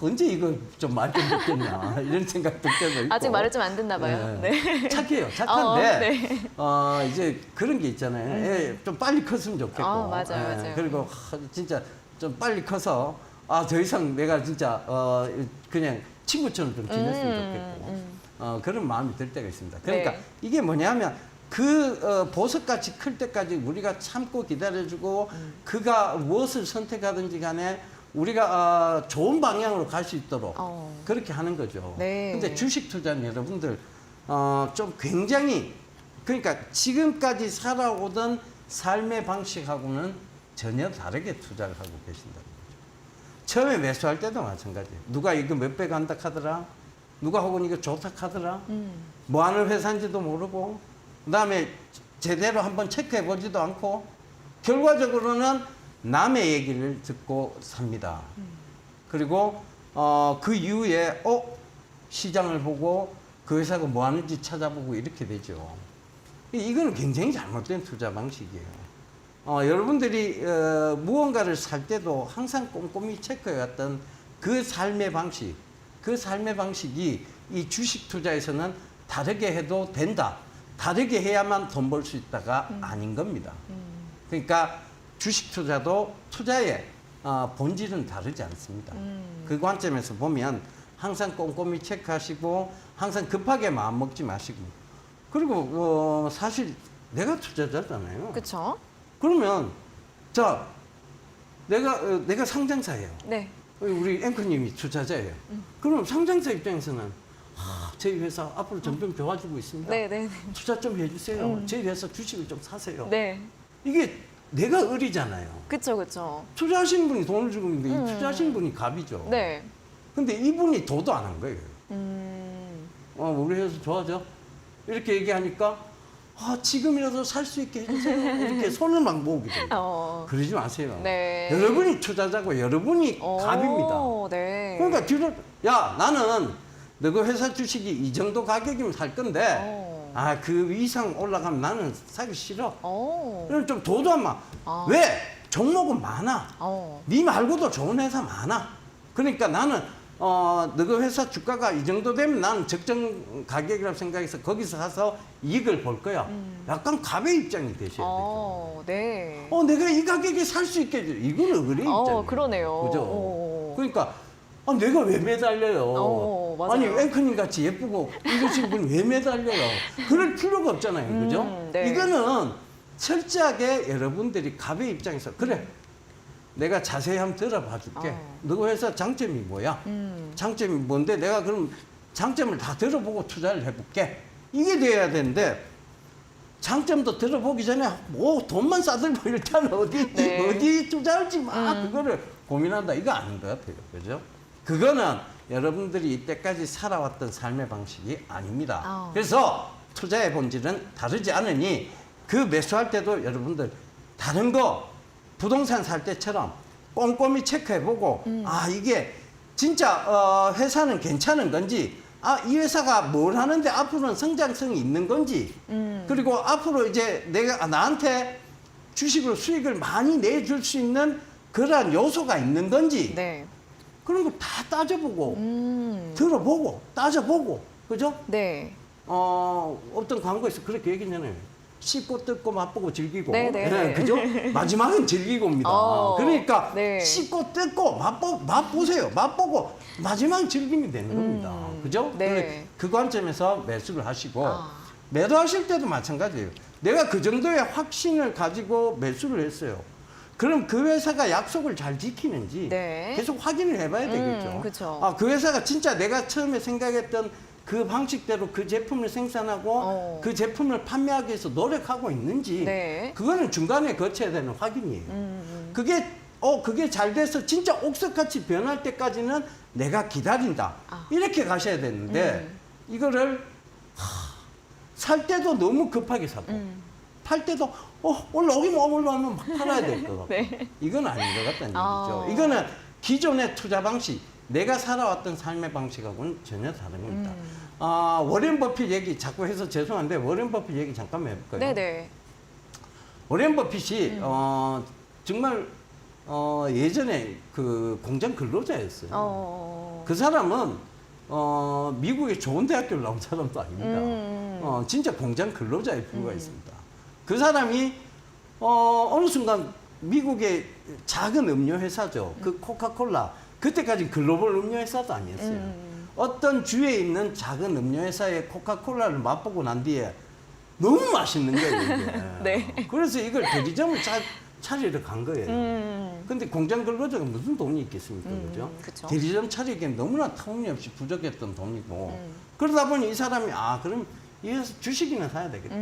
[SPEAKER 2] 언제 이거 좀 말 좀 듣겠냐 이런 생각도 때도 있고.
[SPEAKER 1] 아직 말을 좀 안 듣나 봐요.
[SPEAKER 2] 네.
[SPEAKER 1] 네.
[SPEAKER 2] 착해요. 착한데
[SPEAKER 1] 네.
[SPEAKER 2] 이제 그런 게 있잖아요. 애 좀 빨리 컸으면 좋겠고.
[SPEAKER 1] 맞아요.
[SPEAKER 2] 그리고 진짜 좀 빨리 커서 더 이상 내가 진짜 그냥 친구처럼 좀 지냈으면 좋겠고. 그런 마음이 들 때가 있습니다. 그러니까
[SPEAKER 1] 네.
[SPEAKER 2] 이게 뭐냐면 그 보석같이 클 때까지 우리가 참고 기다려주고 그가 무엇을 선택하든지 간에 우리가 좋은 방향으로 갈 수 있도록 그렇게 하는 거죠.
[SPEAKER 1] 네.
[SPEAKER 2] 근데 주식 투자는 여러분들 좀 굉장히 그러니까 지금까지 살아오던 삶의 방식하고는 전혀 다르게 투자를 하고 계신다는 거죠. 처음에 매수할 때도 마찬가지예요. 누가 이거 몇 배 간다 하더라. 누가 혹은 이거 좋다 하더라. 뭐 하는 회사인지도 모르고 그다음에 제대로 한번 체크해 보지도 않고 결과적으로는 남의 얘기를 듣고 삽니다. 그리고 그 이후에 시장을 보고 그 회사가 뭐 하는지 찾아보고 이렇게 되죠. 이거는 굉장히 잘못된 투자 방식이에요. 여러분들이 무언가를 살 때도 항상 꼼꼼히 체크해왔던 그 삶의 방식이 이 주식 투자에서는 다르게 해도 된다. 다르게 해야만 돈 벌 수 있다가 아닌 겁니다. 그러니까 주식 투자도 투자의 본질은 다르지 않습니다. 그 관점에서 보면 항상 꼼꼼히 체크하시고 항상 급하게 마음 먹지 마시고 그리고 사실 내가 투자자잖아요.
[SPEAKER 1] 그렇죠.
[SPEAKER 2] 그러면 자 내가 상장사예요.
[SPEAKER 1] 네.
[SPEAKER 2] 우리 앵커님이 투자자예요. 그럼 상장사 입장에서는 저희 회사 앞으로 점점 좋아지고 있습니다.
[SPEAKER 1] 네, 네.
[SPEAKER 2] 투자 좀 해주세요. 저희 회사 주식을 좀 사세요.
[SPEAKER 1] 네.
[SPEAKER 2] 이게 내가 을이잖아요.
[SPEAKER 1] 그렇죠, 그렇죠.
[SPEAKER 2] 투자하신 분이 돈을 주고 있는데 이 투자하신 분이 갑이죠.
[SPEAKER 1] 네.
[SPEAKER 2] 근데 이분이 도도 안 한 거예요. 우리 회사 좋아져? 이렇게 얘기하니까 지금이라도 살 수 있게 해주세요. 이렇게 손을 막 모으게 됩니다. 그러지 마세요.
[SPEAKER 1] 네.
[SPEAKER 2] 여러분이 투자자고 여러분이 갑입니다.
[SPEAKER 1] 네.
[SPEAKER 2] 그러니까 뒤로 나는 너그 회사 주식이 이 정도 가격이면 살 건데 그 이상 올라가면 나는 사기 싫어. 그럼 좀 도도 안 마. 왜? 종목은 많아. 네 말고도 좋은 회사 많아. 그러니까 나는 너그 회사 주가가 이 정도 되면 나는 적정 가격이라고 생각해서 거기서 가서 이익을 볼 거야. 약간 갑의 입장이 되셔야 되죠.
[SPEAKER 1] 네.
[SPEAKER 2] 내가 이 가격에 살 수 있게 해줘. 이거는 을의 입장이에요.
[SPEAKER 1] 그러네요.
[SPEAKER 2] 그죠? 그러니까 내가 왜 매달려요?
[SPEAKER 1] 맞아요.
[SPEAKER 2] 아니 앵커님 같이 예쁘고 이러신 분이 왜 매달려요? 그럴 필요가 없잖아요. 그죠?
[SPEAKER 1] 네.
[SPEAKER 2] 이거는 철저하게 여러분들이 갑의 입장에서 그래. 내가 자세히 한번 들어봐 줄게. 너 회사 장점이 뭐야? 장점이 뭔데? 내가 그럼 장점을 다 들어보고 투자를 해볼게. 이게 돼야 되는데 장점도 들어보기 전에 돈만 싸들고 일단 어디 투자할지 막 그거를 고민한다. 이거 아닌 것 같아요. 그죠? 그거는 여러분들이 이때까지 살아왔던 삶의 방식이 아닙니다. 그래서 투자의 본질은 다르지 않으니 그 매수할 때도 여러분들 다른 거 부동산 살 때처럼 꼼꼼히 체크해보고 이게 진짜 회사는 괜찮은 건지 이 회사가 뭘 하는데 앞으로는 성장성이 있는 건지 그리고 앞으로 이제 내가 나한테 주식으로 수익을 많이 내줄 수 있는 그러한 요소가 있는 건지
[SPEAKER 1] 네.
[SPEAKER 2] 그런 거 다 따져보고 들어보고 따져보고 그죠?
[SPEAKER 1] 네.
[SPEAKER 2] 어떤 광고에서 그렇게 얘기했잖아요. 씹고 뜯고 맛보고 즐기고.
[SPEAKER 1] 네네.
[SPEAKER 2] 그죠? 마지막은 즐기고입니다. 그러니까
[SPEAKER 1] 네.
[SPEAKER 2] 씹고 뜯고 맛보세요. 맛보고 마지막은 즐김이 되는 겁니다. 그죠?
[SPEAKER 1] 네.
[SPEAKER 2] 그 관점에서 매수를 하시고 매도하실 때도 마찬가지예요. 내가 그 정도의 확신을 가지고 매수를 했어요. 그럼 그 회사가 약속을 잘 지키는지
[SPEAKER 1] 네.
[SPEAKER 2] 계속 확인을 해봐야 되겠죠.
[SPEAKER 1] 그쵸.
[SPEAKER 2] 그 회사가 진짜 내가 처음에 생각했던 그 방식대로 그 제품을 생산하고 그 제품을 판매하기 위해서 노력하고 있는지
[SPEAKER 1] 네.
[SPEAKER 2] 그거는 중간에 거쳐야 되는 확인이에요. 그게 잘 돼서 진짜 옥석같이 변할 때까지는 내가 기다린다. 이렇게 가셔야 되는데 이거를 살 때도 너무 급하게 사고 팔 때도 올라오면 막 팔아야 될 것 같고
[SPEAKER 1] 네.
[SPEAKER 2] 이건 아닌 것 같다는 얘기죠. 이거는 기존의 투자 방식 내가 살아왔던 삶의 방식하고는 전혀 다른 겁니다. 워렌 버핏 얘기 자꾸 해서 죄송한데 워렌 버핏 얘기 잠깐만 해볼까요?
[SPEAKER 1] 네네.
[SPEAKER 2] 워렌 버핏이 정말 예전에 그 공장 근로자였어요. 그 사람은 미국의 좋은 대학교를 나온 사람도 아닙니다. 진짜 공장 근로자의 부류가 있습니다. 그 사람이 어느 순간 미국의 작은 음료 회사죠. 그 코카콜라 그때까지 글로벌 음료 회사도 아니었어요. 어떤 주에 있는 작은 음료 회사의 코카콜라를 맛보고 난 뒤에 너무 맛있는 거예요, 이게.
[SPEAKER 1] 네.
[SPEAKER 2] 그래서 이걸 대리점을 차리러 간 거예요. 근데 공장 근로자가 무슨 돈이 있겠습니까, 그죠?
[SPEAKER 1] 그쵸.
[SPEAKER 2] 대리점 차리기엔 너무나 터무니없이 부족했던 돈이고 그러다 보니 이 사람이 그럼 이 회사 주식이나 사야 되겠다.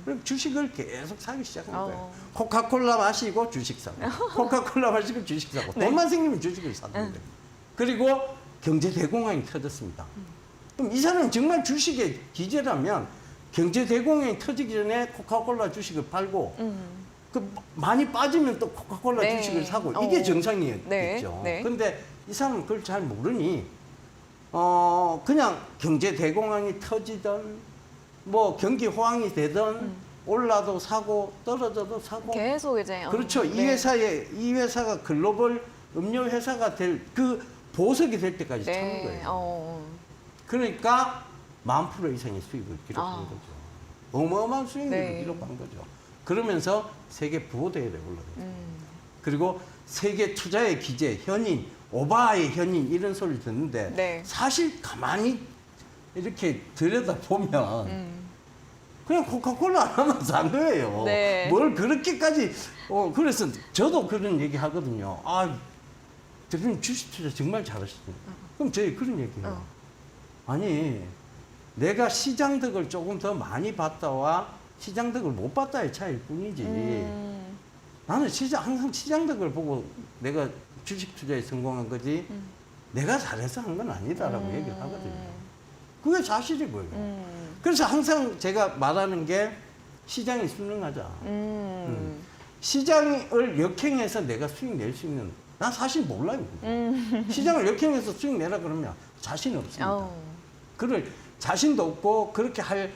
[SPEAKER 2] 그럼 주식을 계속 사기 시작한 거예요. 코카콜라 마시고 주식 사고, 코카콜라 마시고 주식 사고, 돈만 생기면 주식을 사는 거예요. 그리고 경제 대공황이 터졌습니다. 그럼 이 사람은 정말 주식의 기재라면 경제 대공황이 터지기 전에 코카콜라 주식을 팔고 그 많이 빠지면 또 코카콜라
[SPEAKER 1] 네.
[SPEAKER 2] 주식을 사고 이게 정상이겠죠.
[SPEAKER 1] 네. 네.
[SPEAKER 2] 근데 이 사람은 그걸 잘 모르니 그냥 경제 대공황이 터지든 뭐 경기 호황이 되든 올라도 사고 떨어져도 사고
[SPEAKER 1] 계속 이제
[SPEAKER 2] 그렇죠. 이
[SPEAKER 1] 네.
[SPEAKER 2] 이 회사가 글로벌 음료 회사가 될 그 보석이 될 때까지 참은
[SPEAKER 1] 네.
[SPEAKER 2] 거예요. 그러니까 10,000% 이상의 수익을 기록한
[SPEAKER 1] 아.
[SPEAKER 2] 거죠. 어마어마한 수익률을
[SPEAKER 1] 네.
[SPEAKER 2] 기록한 거죠. 그러면서 세계 부호대회에 올라갔죠. 그리고 세계 투자의 기재, 현인, 오바의 현인 이런 소리를 듣는데
[SPEAKER 1] 네.
[SPEAKER 2] 사실 가만히 이렇게 들여다보면 그냥 코카콜라 하나만 산 거예요.
[SPEAKER 1] 네.
[SPEAKER 2] 뭘 그렇게까지 그래서 저도 그런 얘기 하거든요. 아, 대표님 주식 투자 정말 잘하시네요. 그럼 저희 그런 얘기해요. 아니, 내가 시장덕을 조금 더 많이 봤다와 시장덕을 못 봤다의 차이일 뿐이지. 나는 항상 시장덕을 보고 내가 주식 투자에 성공한 거지 내가 잘해서 한 건 아니다라고 얘기를 하거든요. 그게 사실이고요. 그래서 항상 제가 말하는 게 시장이 순응하자. 시장을 역행해서 내가 수익 낼 수 있는 난 사실 몰라요. 시장을 역행해서 수익 내라 그러면 자신 없습니다. 그럴 자신도 없고 그렇게 할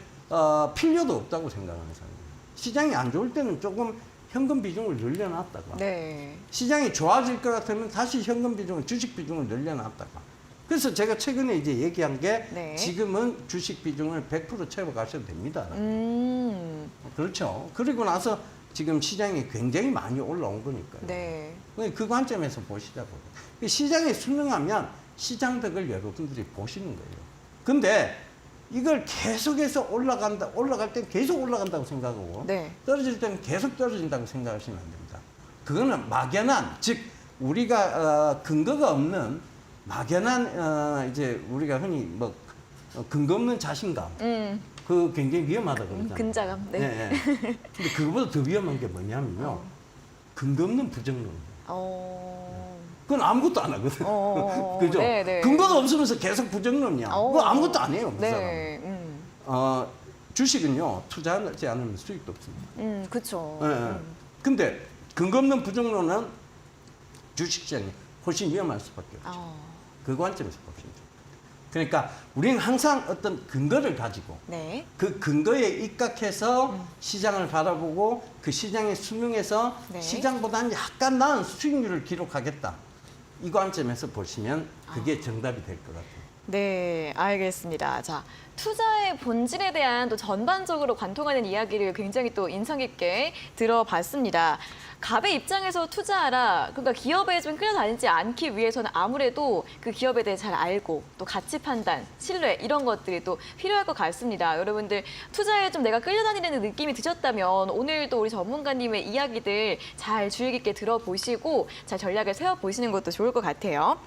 [SPEAKER 2] 필요도 없다고 생각하는 사람이에요. 시장이 안 좋을 때는 조금 현금 비중을 늘려놨다가
[SPEAKER 1] 네.
[SPEAKER 2] 시장이 좋아질 것 같으면 다시 현금 비중을 주식 비중을 늘려놨다가 그래서 제가 최근에 이제 얘기한 게
[SPEAKER 1] 네.
[SPEAKER 2] 지금은 주식 비중을 100% 채워가셔도 됩니다. 그렇죠. 그리고 나서 지금 시장이 굉장히 많이 올라온 거니까요.
[SPEAKER 1] 네.
[SPEAKER 2] 그 관점에서 보시자고요. 시장에 순응하면 시장덕을 여러분들이 보시는 거예요. 근데 이걸 계속해서 올라갈 땐 계속 올라간다고 생각하고
[SPEAKER 1] 네.
[SPEAKER 2] 떨어질 때는 계속 떨어진다고 생각하시면 안 됩니다. 그거는 막연한, 즉 우리가 근거가 없는 막연한 이제 우리가 흔히 뭐 근거 없는 자신감, 그 굉장히 위험하다고 그러잖아요.
[SPEAKER 1] 근자감. 네.
[SPEAKER 2] 네. 근데 그거보다 더 위험한 게 뭐냐면요, 근거 없는 부정론. 그건 아무것도 안 하거든. 그죠?
[SPEAKER 1] 네, 네.
[SPEAKER 2] 근거도 없으면서 계속 부정론이야. 그거 아무것도 안 해요, 그
[SPEAKER 1] 네.
[SPEAKER 2] 사람. 주식은요, 투자하지 않으면 수익도 없습니다.
[SPEAKER 1] 그렇죠.
[SPEAKER 2] 예. 근데 근거 없는 부정론은 주식시장이 훨씬 위험할 수밖에 없죠. 그 관점에서 보시면 됩니다. 그러니까 우리는 항상 어떤 근거를 가지고
[SPEAKER 1] 네.
[SPEAKER 2] 그 근거에 입각해서 시장을 바라보고 그 시장에 순응해서
[SPEAKER 1] 네.
[SPEAKER 2] 시장보다는 약간 나은 수익률을 기록하겠다. 이 관점에서 보시면 그게 정답이 될 것 같아요.
[SPEAKER 1] 네, 알겠습니다. 자, 투자의 본질에 대한 또 전반적으로 관통하는 이야기를 굉장히 또 인상 깊게 들어봤습니다. 갑의 입장에서 투자하라. 그러니까 기업에 좀 끌려다니지 않기 위해서는 아무래도 그 기업에 대해 잘 알고 또 가치 판단, 신뢰 이런 것들이 또 필요할 것 같습니다. 여러분들 투자에 좀 내가 끌려다니는 느낌이 드셨다면 오늘도 우리 전문가님의 이야기들 잘 주의 깊게 들어보시고 잘 전략을 세워보시는 것도 좋을 것 같아요.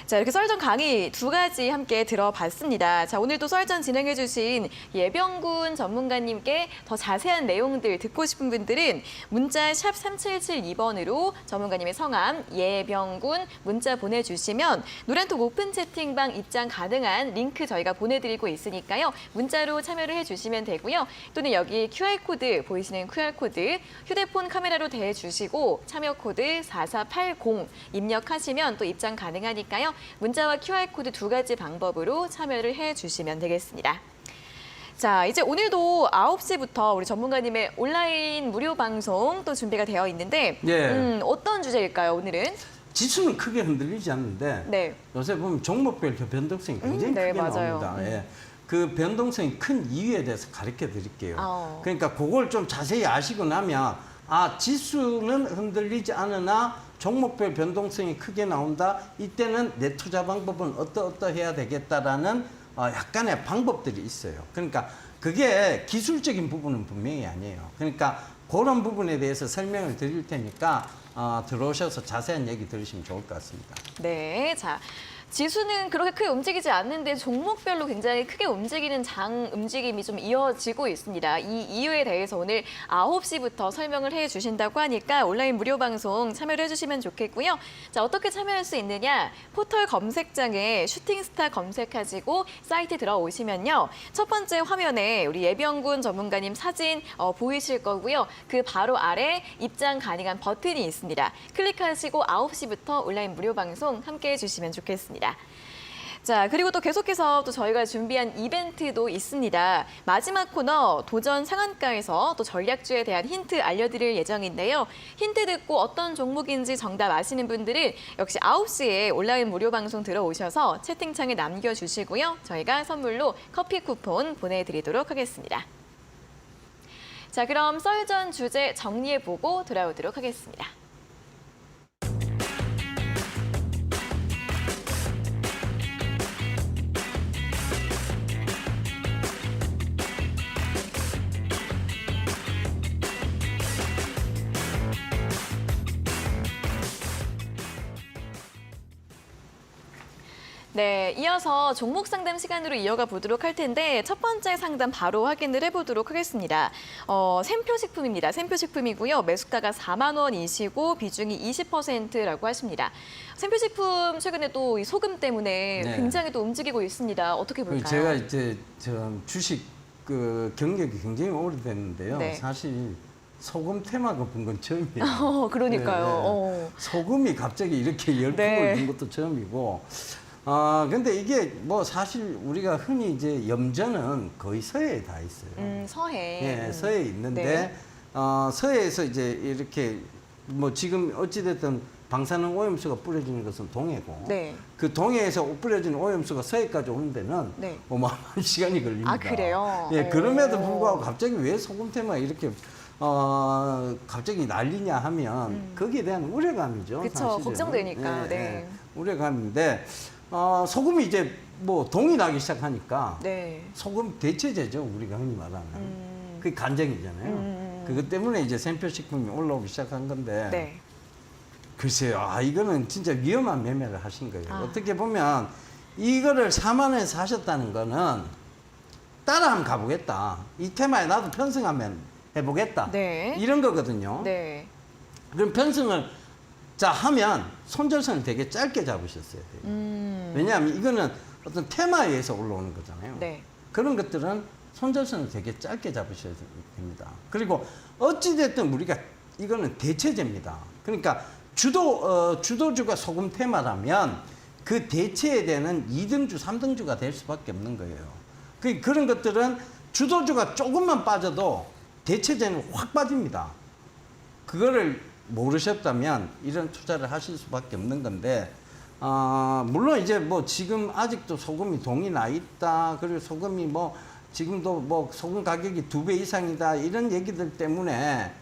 [SPEAKER 1] 자, 이렇게 썰전 강의 2가지 함께 들어봤습니다. 자, 오늘도 썰전 진행해주신 예병군 전문가님께 더 자세한 내용들 듣고 싶은 분들은 문자 샵 3772번으로 전문가님의 성함 예병군 문자 보내주시면 노란톡 오픈 채팅방 입장 가능한 링크 저희가 보내드리고 있으니까요. 문자로 참여를 해주시면 되고요. 또는 여기 QR코드 보이시는 QR코드 휴대폰 카메라로 대주시고 참여 코드 4480 입력하시면 또 입장 가능하니까요. 문자와 QR코드 2가지 방법으로 참여를 해주시면 되겠습니다. 자, 이제 오늘도 9시부터 우리 전문가님의 온라인 무료 방송 또 준비가 되어 있는데
[SPEAKER 2] 예.
[SPEAKER 1] 어떤 주제일까요, 오늘은?
[SPEAKER 2] 지수는 크게 흔들리지 않는데
[SPEAKER 1] 네.
[SPEAKER 2] 요새 보면 종목별 변동성이 굉장히
[SPEAKER 1] 네,
[SPEAKER 2] 크게
[SPEAKER 1] 맞아요.
[SPEAKER 2] 나옵니다. 예. 그 변동성이 큰 이유에 대해서 가르쳐 드릴게요. 그러니까 그걸 좀 자세히 아시고 나면 지수는 흔들리지 않으나 종목별 변동성이 크게 나온다. 이때는 내 투자 방법은 어떠해야 되겠다라는 약간의 방법들이 있어요. 그러니까 그게 기술적인 부분은 분명히 아니에요. 그러니까 그런 부분에 대해서 설명을 드릴 테니까 들어오셔서 자세한 얘기 들으시면 좋을 것 같습니다.
[SPEAKER 1] 네, 자 지수는 그렇게 크게 움직이지 않는데 종목별로 굉장히 크게 움직이는 장 움직임이 좀 이어지고 있습니다. 이 이유에 대해서 오늘 9시부터 설명을 해주신다고 하니까 온라인 무료 방송 참여를 해주시면 좋겠고요. 자, 어떻게 참여할 수 있느냐? 포털 검색장에 슈팅스타 검색하시고 사이트 들어오시면요. 첫 번째 화면에 우리 예병군 전문가님 사진 보이실 거고요. 그 바로 아래 입장 가능한 버튼이 있습니다. 클릭하시고 9시부터 온라인 무료 방송 함께 해주시면 좋겠습니다. 자, 그리고 또 계속해서 또 저희가 준비한 이벤트도 있습니다. 마지막 코너 도전 상한가에서 또 전략주에 대한 힌트 알려드릴 예정인데요. 힌트 듣고 어떤 종목인지 정답 아시는 분들은 역시 9시에 온라인 무료 방송 들어오셔서 채팅창에 남겨주시고요. 저희가 선물로 커피 쿠폰 보내드리도록 하겠습니다. 자, 그럼 썰전 주제 정리해보고 돌아오도록 하겠습니다. 네, 이어서 종목 상담 시간으로 이어가 보도록 할 텐데 첫 번째 상담 바로 확인을 해보도록 하겠습니다. 샘표식품입니다. 샘표식품이고요. 매수가가 4만 원이시고 비중이 20%라고 하십니다. 샘표식품 최근에 또 이 소금 때문에
[SPEAKER 2] 네.
[SPEAKER 1] 굉장히 또 움직이고 있습니다. 어떻게 볼까요?
[SPEAKER 2] 제가 이제 주식 경력이 굉장히 오래됐는데요.
[SPEAKER 1] 네.
[SPEAKER 2] 사실 소금 테마가 본 건 처음이에요.
[SPEAKER 1] 그러니까요.
[SPEAKER 2] 소금이 갑자기 이렇게 열풍을
[SPEAKER 1] 네.
[SPEAKER 2] 분 것도 처음이고. 근데 이게 뭐 사실 우리가 흔히 이제 염전은 거의 서해에 다 있어요.
[SPEAKER 1] 서해.
[SPEAKER 2] 예, 서해에 있는데
[SPEAKER 1] 네.
[SPEAKER 2] 서해에서 이제 이렇게 뭐 지금 어찌됐든 방사능 오염수가 뿌려지는 것은 동해고
[SPEAKER 1] 네.
[SPEAKER 2] 그 동해에서 뿌려지는 오염수가 서해까지 오는 데는
[SPEAKER 1] 네.
[SPEAKER 2] 어마어마한 시간이 걸립니다.
[SPEAKER 1] 아, 그래요?
[SPEAKER 2] 예, 그럼에도
[SPEAKER 1] 오.
[SPEAKER 2] 불구하고 갑자기 왜 소금 테마가 이렇게 갑자기 난리냐 하면 거기에 대한 우려감이죠.
[SPEAKER 1] 그쵸,
[SPEAKER 2] 사실은.
[SPEAKER 1] 걱정되니까,
[SPEAKER 2] 예,
[SPEAKER 1] 네.
[SPEAKER 2] 예, 우려감인데 소금이 이제 뭐 동이 나기 시작하니까
[SPEAKER 1] 네.
[SPEAKER 2] 소금 대체제죠, 우리가 흔히 말하는. 그게 간장이잖아요. 그것 때문에 이제 샘표식품이 올라오기 시작한 건데
[SPEAKER 1] 네.
[SPEAKER 2] 글쎄요, 이거는 진짜 위험한 매매를 하신 거예요.
[SPEAKER 1] 아.
[SPEAKER 2] 어떻게 보면 이거를 4만 원에 사셨다는 거는 따라 한번 가보겠다. 이 테마에 나도 편승하면 해보겠다.
[SPEAKER 1] 네.
[SPEAKER 2] 이런 거거든요.
[SPEAKER 1] 네.
[SPEAKER 2] 그럼 편승을 하면 손절선을 되게 짧게 잡으셨어야 돼요. 왜냐하면 이거는 어떤 테마에 의해서 올라오는 거잖아요.
[SPEAKER 1] 네.
[SPEAKER 2] 그런 것들은 손절선을 되게 짧게 잡으셔야 됩니다. 그리고 어찌됐든 우리가 이거는 대체제입니다. 그러니까 주도주가 소금 테마라면 그 대체에 대한 2등주, 3등주가 될 수밖에 없는 거예요. 그런 것들은 주도주가 조금만 빠져도 대체제는 확 빠집니다. 그거를 모르셨다면 이런 투자를 하실 수밖에 없는 건데, 물론 이제 뭐 지금 아직도 소금이 동이 나 있다. 그리고 소금이 뭐 지금도 뭐 소금 가격이 2배 이상이다. 이런 얘기들 때문에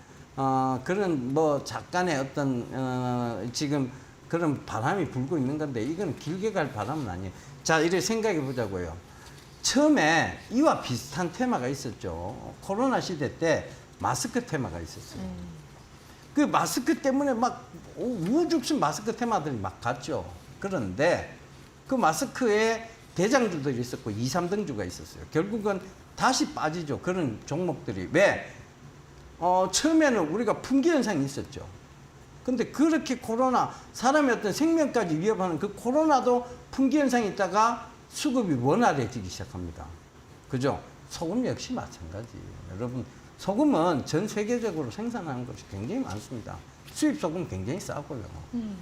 [SPEAKER 2] 그런 뭐 잠깐의 어떤 지금 그런 바람이 불고 있는 건데 이건 길게 갈 바람은 아니에요. 자, 이렇게 생각해 보자고요. 처음에 이와 비슷한 테마가 있었죠. 코로나 시대 때 마스크 테마가 있었어요. 그 마스크 때문에 막 우죽순 마스크 테마들이 막 갔죠. 그런데 그 마스크에 대장주들이 있었고 2, 3등주가 있었어요. 결국은 다시 빠지죠. 그런 종목들이. 왜? 처음에는 우리가 품귀 현상이 있었죠. 근데 그렇게 사람의 어떤 생명까지 위협하는 그 코로나도 품귀 현상이 있다가 수급이 원활해지기 시작합니다. 그죠? 소금 역시 마찬가지예요. 여러분, 소금은 전 세계적으로 생산하는 것이 굉장히 많습니다. 수입 소금 굉장히 싸고요.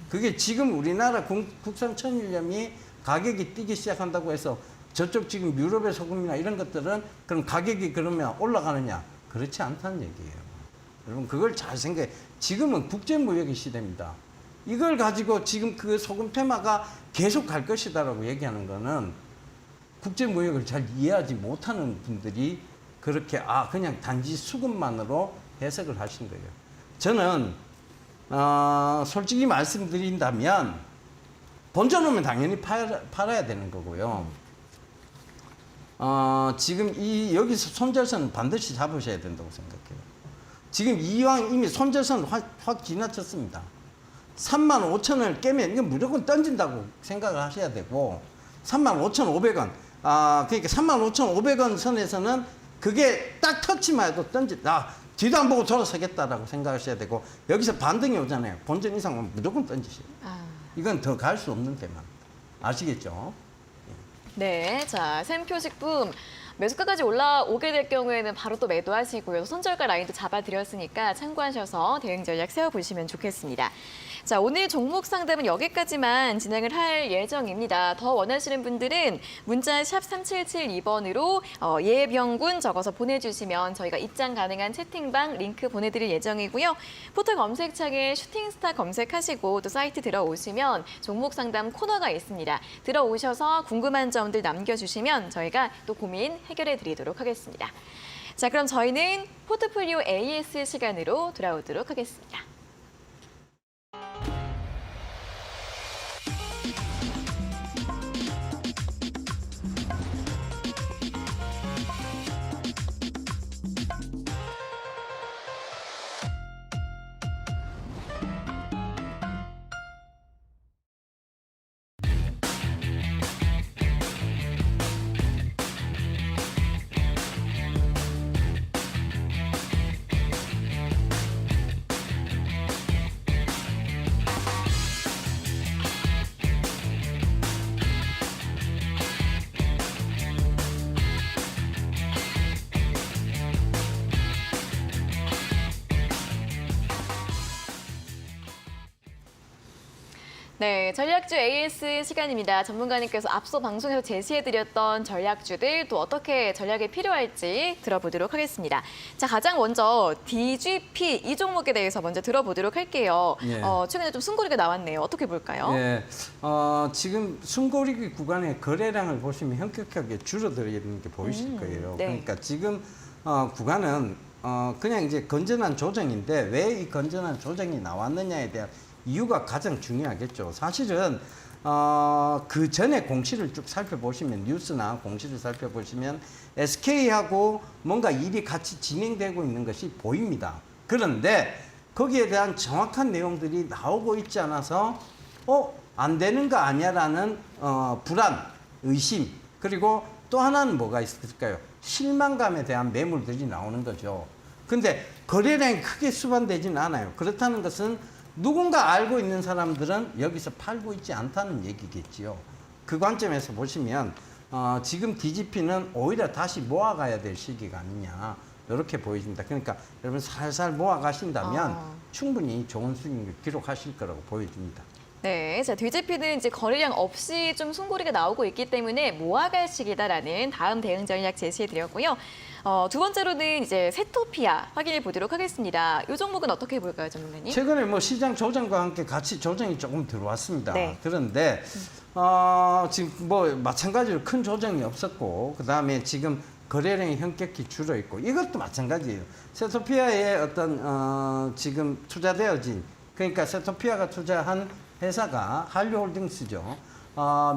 [SPEAKER 2] 그게 지금 우리나라 국산 천일염이 가격이 뛰기 시작한다고 해서 저쪽 지금 유럽의 소금이나 이런 것들은 그럼 가격이 그러면 올라가느냐? 그렇지 않다는 얘기예요. 여러분, 그걸 잘 생각해. 지금은 국제무역의 시대입니다. 이걸 가지고 지금 그 소금 테마가 계속 갈 것이다라고 얘기하는 거는 국제무역을 잘 이해하지 못하는 분들이 그렇게 그냥 단지 수급만으로 해석을 하신 거예요. 저는 솔직히 말씀드린다면 본전오면 당연히 팔아야 되는 거고요. 지금 여기서 손절선은 반드시 잡으셔야 된다고 생각해요. 지금 이왕 이미 손절선 확 지나쳤습니다. 35,000원을 깨면 이건 무조건 던진다고 생각을 하셔야 되고 35,500원. 그러니까 35,500원 선에서는 그게 딱 터치만 해도 뒤도 안 보고 돌아서겠다라고 생각하셔야 되고 여기서 반등이 오잖아요. 본전 이상은 무조건 던지셔야 돼요. 이건 더 갈 수 없는 데만. 아시겠죠?
[SPEAKER 1] 네, 자, 샘표식품 매수가까지 올라오게 될 경우에는 바로 또 매도하시고요. 손절가 라인도 잡아드렸으니까 참고하셔서 대응 전략 세워보시면 좋겠습니다. 자, 오늘 종목 상담은 여기까지만 진행을 할 예정입니다. 더 원하시는 분들은 문자 샵 3772번으로 예병군 적어서 보내주시면 저희가 입장 가능한 채팅방 링크 보내드릴 예정이고요. 포털 검색창에 슈팅스타 검색하시고 또 사이트 들어오시면 종목 상담 코너가 있습니다. 들어오셔서 궁금한 점들 남겨주시면 저희가 또 고민 해결해 드리도록 하겠습니다. 자, 그럼 저희는 포트폴리오 AS 시간으로 돌아오도록 하겠습니다. 네, 전략주 AS 시간입니다. 전문가님께서 앞서 방송에서 제시해드렸던 전략주들 또 어떻게 전략이 필요할지 들어보도록 하겠습니다. 자, 가장 먼저 DGP 이 종목에 대해서 먼저 들어보도록 할게요.
[SPEAKER 2] 예.
[SPEAKER 1] 최근에 좀 숨고리가 나왔네요. 어떻게 볼까요?
[SPEAKER 2] 예, 지금 숨고르기 구간의 거래량을 보시면 현격하게 줄어들는 게 보이실 거예요.
[SPEAKER 1] 네.
[SPEAKER 2] 그러니까 지금 구간은 그냥 이제 건전한 조정인데 왜 이 건전한 조정이 나왔느냐에 대한 이유가 가장 중요하겠죠. 사실은 그 전에 공시를 쭉 살펴보시면 뉴스나 공시를 살펴보시면 SK하고 뭔가 일이 같이 진행되고 있는 것이 보입니다. 그런데 거기에 대한 정확한 내용들이 나오고 있지 않아서 안 되는 거 아니야라는 불안, 의심, 그리고 또 하나는 뭐가 있을까요? 실망감에 대한 매물들이 나오는 거죠. 근데 거래량이 크게 수반되지는 않아요. 그렇다는 것은 누군가 알고 있는 사람들은 여기서 팔고 있지 않다는 얘기겠지요. 그 관점에서 보시면 지금 DGP는 오히려 다시 모아가야 될 시기가 아니냐 이렇게 보여집니다. 그러니까 여러분 살살 모아가신다면 충분히 좋은 수익을 기록하실 거라고 보여집니다.
[SPEAKER 1] 네, 자, DGP는 이제 거래량 없이 좀 숨고리가 나오고 있기 때문에 모아갈 시기다라는 다음 대응 전략 제시해드렸고요. 두 번째로는 이제 세토피아 확인해 보도록 하겠습니다. 이 종목은 어떻게 볼까요, 전문가님?
[SPEAKER 2] 최근에 뭐 시장 조정과 함께 같이 조정이 조금 들어왔습니다.
[SPEAKER 1] 네.
[SPEAKER 2] 그런데 지금 뭐 마찬가지로 큰 조정이 없었고 그 다음에 지금 거래량이 현격히 줄어 있고 이것도 마찬가지예요. 세토피아에 어떤 지금 투자되어진 그러니까 세토피아가 투자한 회사가 한류홀딩스죠.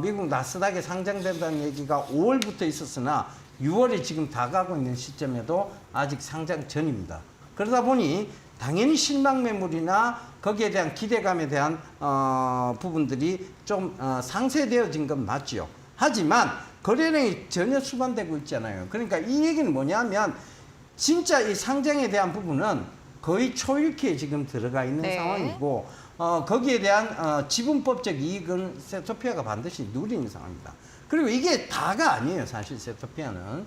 [SPEAKER 2] 미국 나스닥에 상장된다는 얘기가 5월부터 있었으나 6월이 지금 다 가고 있는 시점에도 아직 상장 전입니다. 그러다 보니 당연히 실망 매물이나 거기에 대한 기대감에 대한 부분들이 좀 상쇄되어진 건 맞죠. 하지만 거래량이 전혀 수반되고 있잖아요. 그러니까 이 얘기는 뭐냐면 진짜 이 상장에 대한 부분은 거의 초읽기에 지금 들어가 있는
[SPEAKER 1] 네.
[SPEAKER 2] 상황이고 거기에 대한 지분법적 이익은 세토피아가 반드시 누리는 상황입니다. 그리고 이게 다가 아니에요. 사실 세토피아는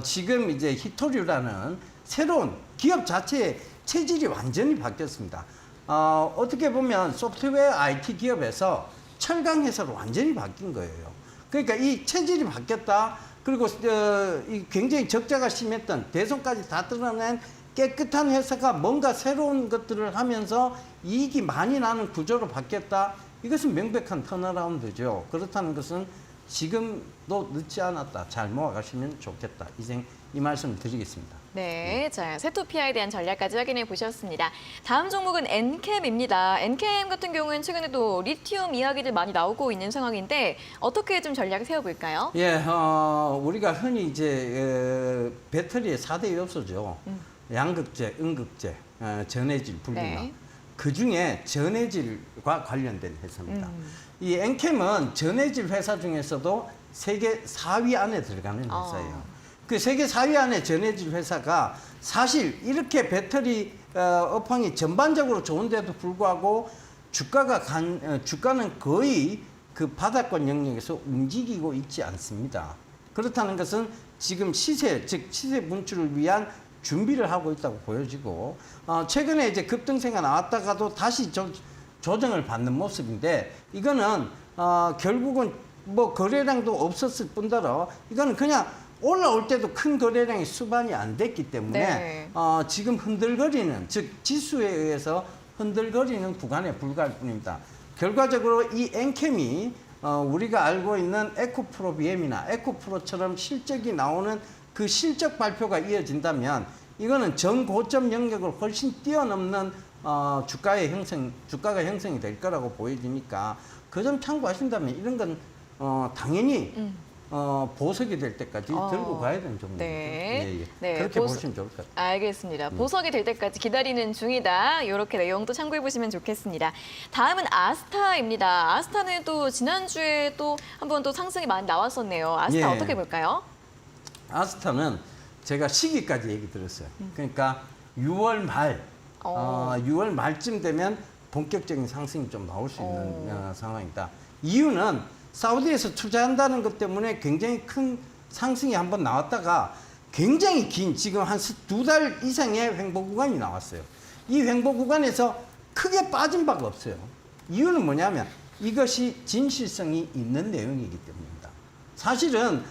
[SPEAKER 2] 지금 이제 히토류라는 새로운 기업 자체의 체질이 완전히 바뀌었습니다. 어떻게 보면 소프트웨어 IT 기업에서 철강 회사로 완전히 바뀐 거예요. 그러니까 이 체질이 바뀌었다. 그리고 이 굉장히 적자가 심했던 대손까지 다 드러낸 깨끗한 회사가 뭔가 새로운 것들을 하면서 이익이 많이 나는 구조로 바뀌었다. 이것은 명백한 턴어라운드죠. 그렇다는 것은 지금도 늦지 않았다. 잘 모아가시면 좋겠다. 이 말씀을 드리겠습니다.
[SPEAKER 1] 네, 자, 세토피아에 대한 전략까지 확인해 보셨습니다. 다음 종목은 엔캠입니다. 엔캠 같은 경우는 최근에도 리튬 이야기들 많이 나오고 있는 상황인데 어떻게 좀 전략을 세워볼까요?
[SPEAKER 2] 예, 우리가 흔히 이제 배터리의 4대 요소죠. 양극재, 음극재, 전해질, 분리막.
[SPEAKER 1] 네.
[SPEAKER 2] 그중에 전해질과 관련된 회사입니다. 이 엔캠은 전해질 회사 중에서도 세계 4위 안에 들어가는 회사예요. 그 세계 4위 안에 전해질 회사가 사실 이렇게 배터리 업황이 전반적으로 좋은데도 불구하고 주가는 거의 그 바닥권 영역에서 움직이고 있지 않습니다. 그렇다는 것은 지금 시세, 즉 시세 분출을 위한 준비를 하고 있다고 보여지고, 최근에 이제 급등세가 나왔다가도 다시 조정을 받는 모습인데, 이거는 결국은 뭐 거래량도 없었을 뿐더러 이거는 그냥 올라올 때도 큰 거래량이 수반이 안 됐기 때문에
[SPEAKER 1] 네.
[SPEAKER 2] 지금 흔들거리는, 즉 지수에 의해서 흔들거리는 구간에 불과할 뿐입니다. 결과적으로 이 엔캠이 우리가 알고 있는 에코프로 BM이나 에코프로처럼 실적이 나오는 그 실적 발표가 이어진다면 이거는 전고점 영역을 훨씬 뛰어넘는 주가가 형성이 될 거라고 보여지니까 그 점 참고하신다면 이런 건 당연히 보석이 될 때까지 들고 가야 되는 종목이죠.
[SPEAKER 1] 네.
[SPEAKER 2] 네. 그렇게 보시면 좋을 것 같아요.
[SPEAKER 1] 알겠습니다. 보석이 될 때까지 기다리는 중이다. 이렇게 내용도 참고해 보시면 좋겠습니다. 다음은 아스타입니다. 아스타는 또 지난주에 또 한번 또 상승이 많이 나왔었네요. 아스타
[SPEAKER 2] 예.
[SPEAKER 1] 어떻게 볼까요?
[SPEAKER 2] 아스타는 제가 시기까지 얘기 들었어요. 그러니까 6월 말, 6월 말쯤 되면 본격적인 상승이 좀 나올 수 있는 상황이다. 이유는 사우디에서 투자한다는 것 때문에 굉장히 큰 상승이 한번 나왔다가 굉장히 긴, 지금 한 2달 이상의 횡보 구간이 나왔어요. 이 횡보 구간에서 크게 빠진 바가 없어요. 이유는 뭐냐면 이것이 진실성이 있는 내용이기 때문입니다. 사실은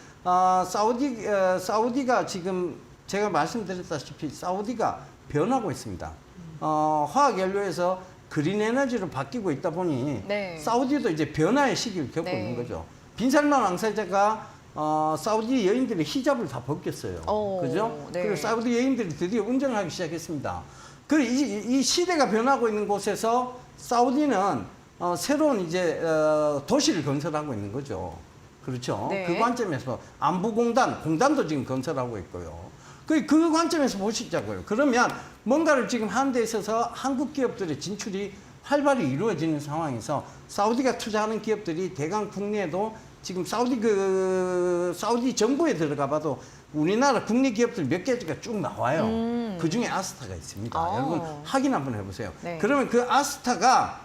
[SPEAKER 2] 사우디가 지금 제가 말씀드렸다시피 사우디가 변하고 있습니다. 화학연료에서 그린 에너지로 바뀌고 있다 보니
[SPEAKER 1] 네.
[SPEAKER 2] 사우디도 이제 변화의 시기를 겪고
[SPEAKER 1] 네.
[SPEAKER 2] 있는 거죠. 빈살만 왕세자가 사우디 여인들의 히잡을 다 벗겼어요. 그죠?
[SPEAKER 1] 네.
[SPEAKER 2] 그리고 사우디 여인들이 드디어 운전을 하기 시작했습니다. 그리고 이 시대가 변하고 있는 곳에서 사우디는 새로운 이제 도시를 건설하고 있는 거죠. 그렇죠?
[SPEAKER 1] 네.
[SPEAKER 2] 그 관점에서 공단도 지금 건설하고 있고요. 그 관점에서 보시자고요. 그러면 뭔가를 지금 하는 데 있어서 한국 기업들의 진출이 활발히 이루어지는 상황에서 사우디가 투자하는 기업들이 대강 국내에도 지금 사우디 정부에 들어가 봐도 우리나라 국내 기업들 몇 개가 쭉 나와요. 그 중에 아스타가 있습니다. 여러분 확인 한번 해보세요.
[SPEAKER 1] 네.
[SPEAKER 2] 그러면 그 아스타가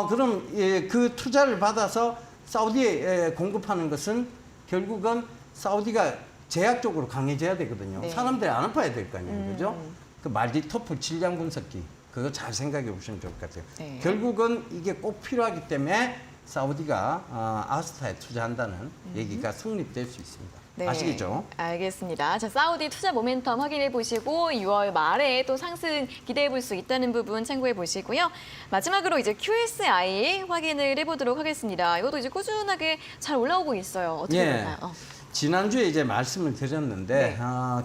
[SPEAKER 2] 그럼 그 투자를 받아서 사우디에 공급하는 것은 결국은 사우디가 제약적으로 강해져야 되거든요.
[SPEAKER 1] 네.
[SPEAKER 2] 사람들이 안 아파야 될 거 아니에요. 그죠? 그 말디토프 질량 분석기, 그거 잘 생각해 보시면 좋을 것 같아요.
[SPEAKER 1] 네.
[SPEAKER 2] 결국은 이게 꼭 필요하기 때문에 사우디가 아스타에 투자한다는 얘기가 성립될 수 있습니다.
[SPEAKER 1] 네,
[SPEAKER 2] 아시겠죠?
[SPEAKER 1] 알겠습니다. 자, 사우디 투자 모멘텀 확인해 보시고 6월 말에 또 상승 기대해 볼 수 있다는 부분 참고해 보시고요. 마지막으로 이제 QSI 확인을 해보도록 하겠습니다. 이것도 이제 꾸준하게 잘 올라오고 있어요. 어떻게
[SPEAKER 2] 예.
[SPEAKER 1] 볼까요?
[SPEAKER 2] 지난주에 이제 말씀을 드렸는데,
[SPEAKER 1] 네.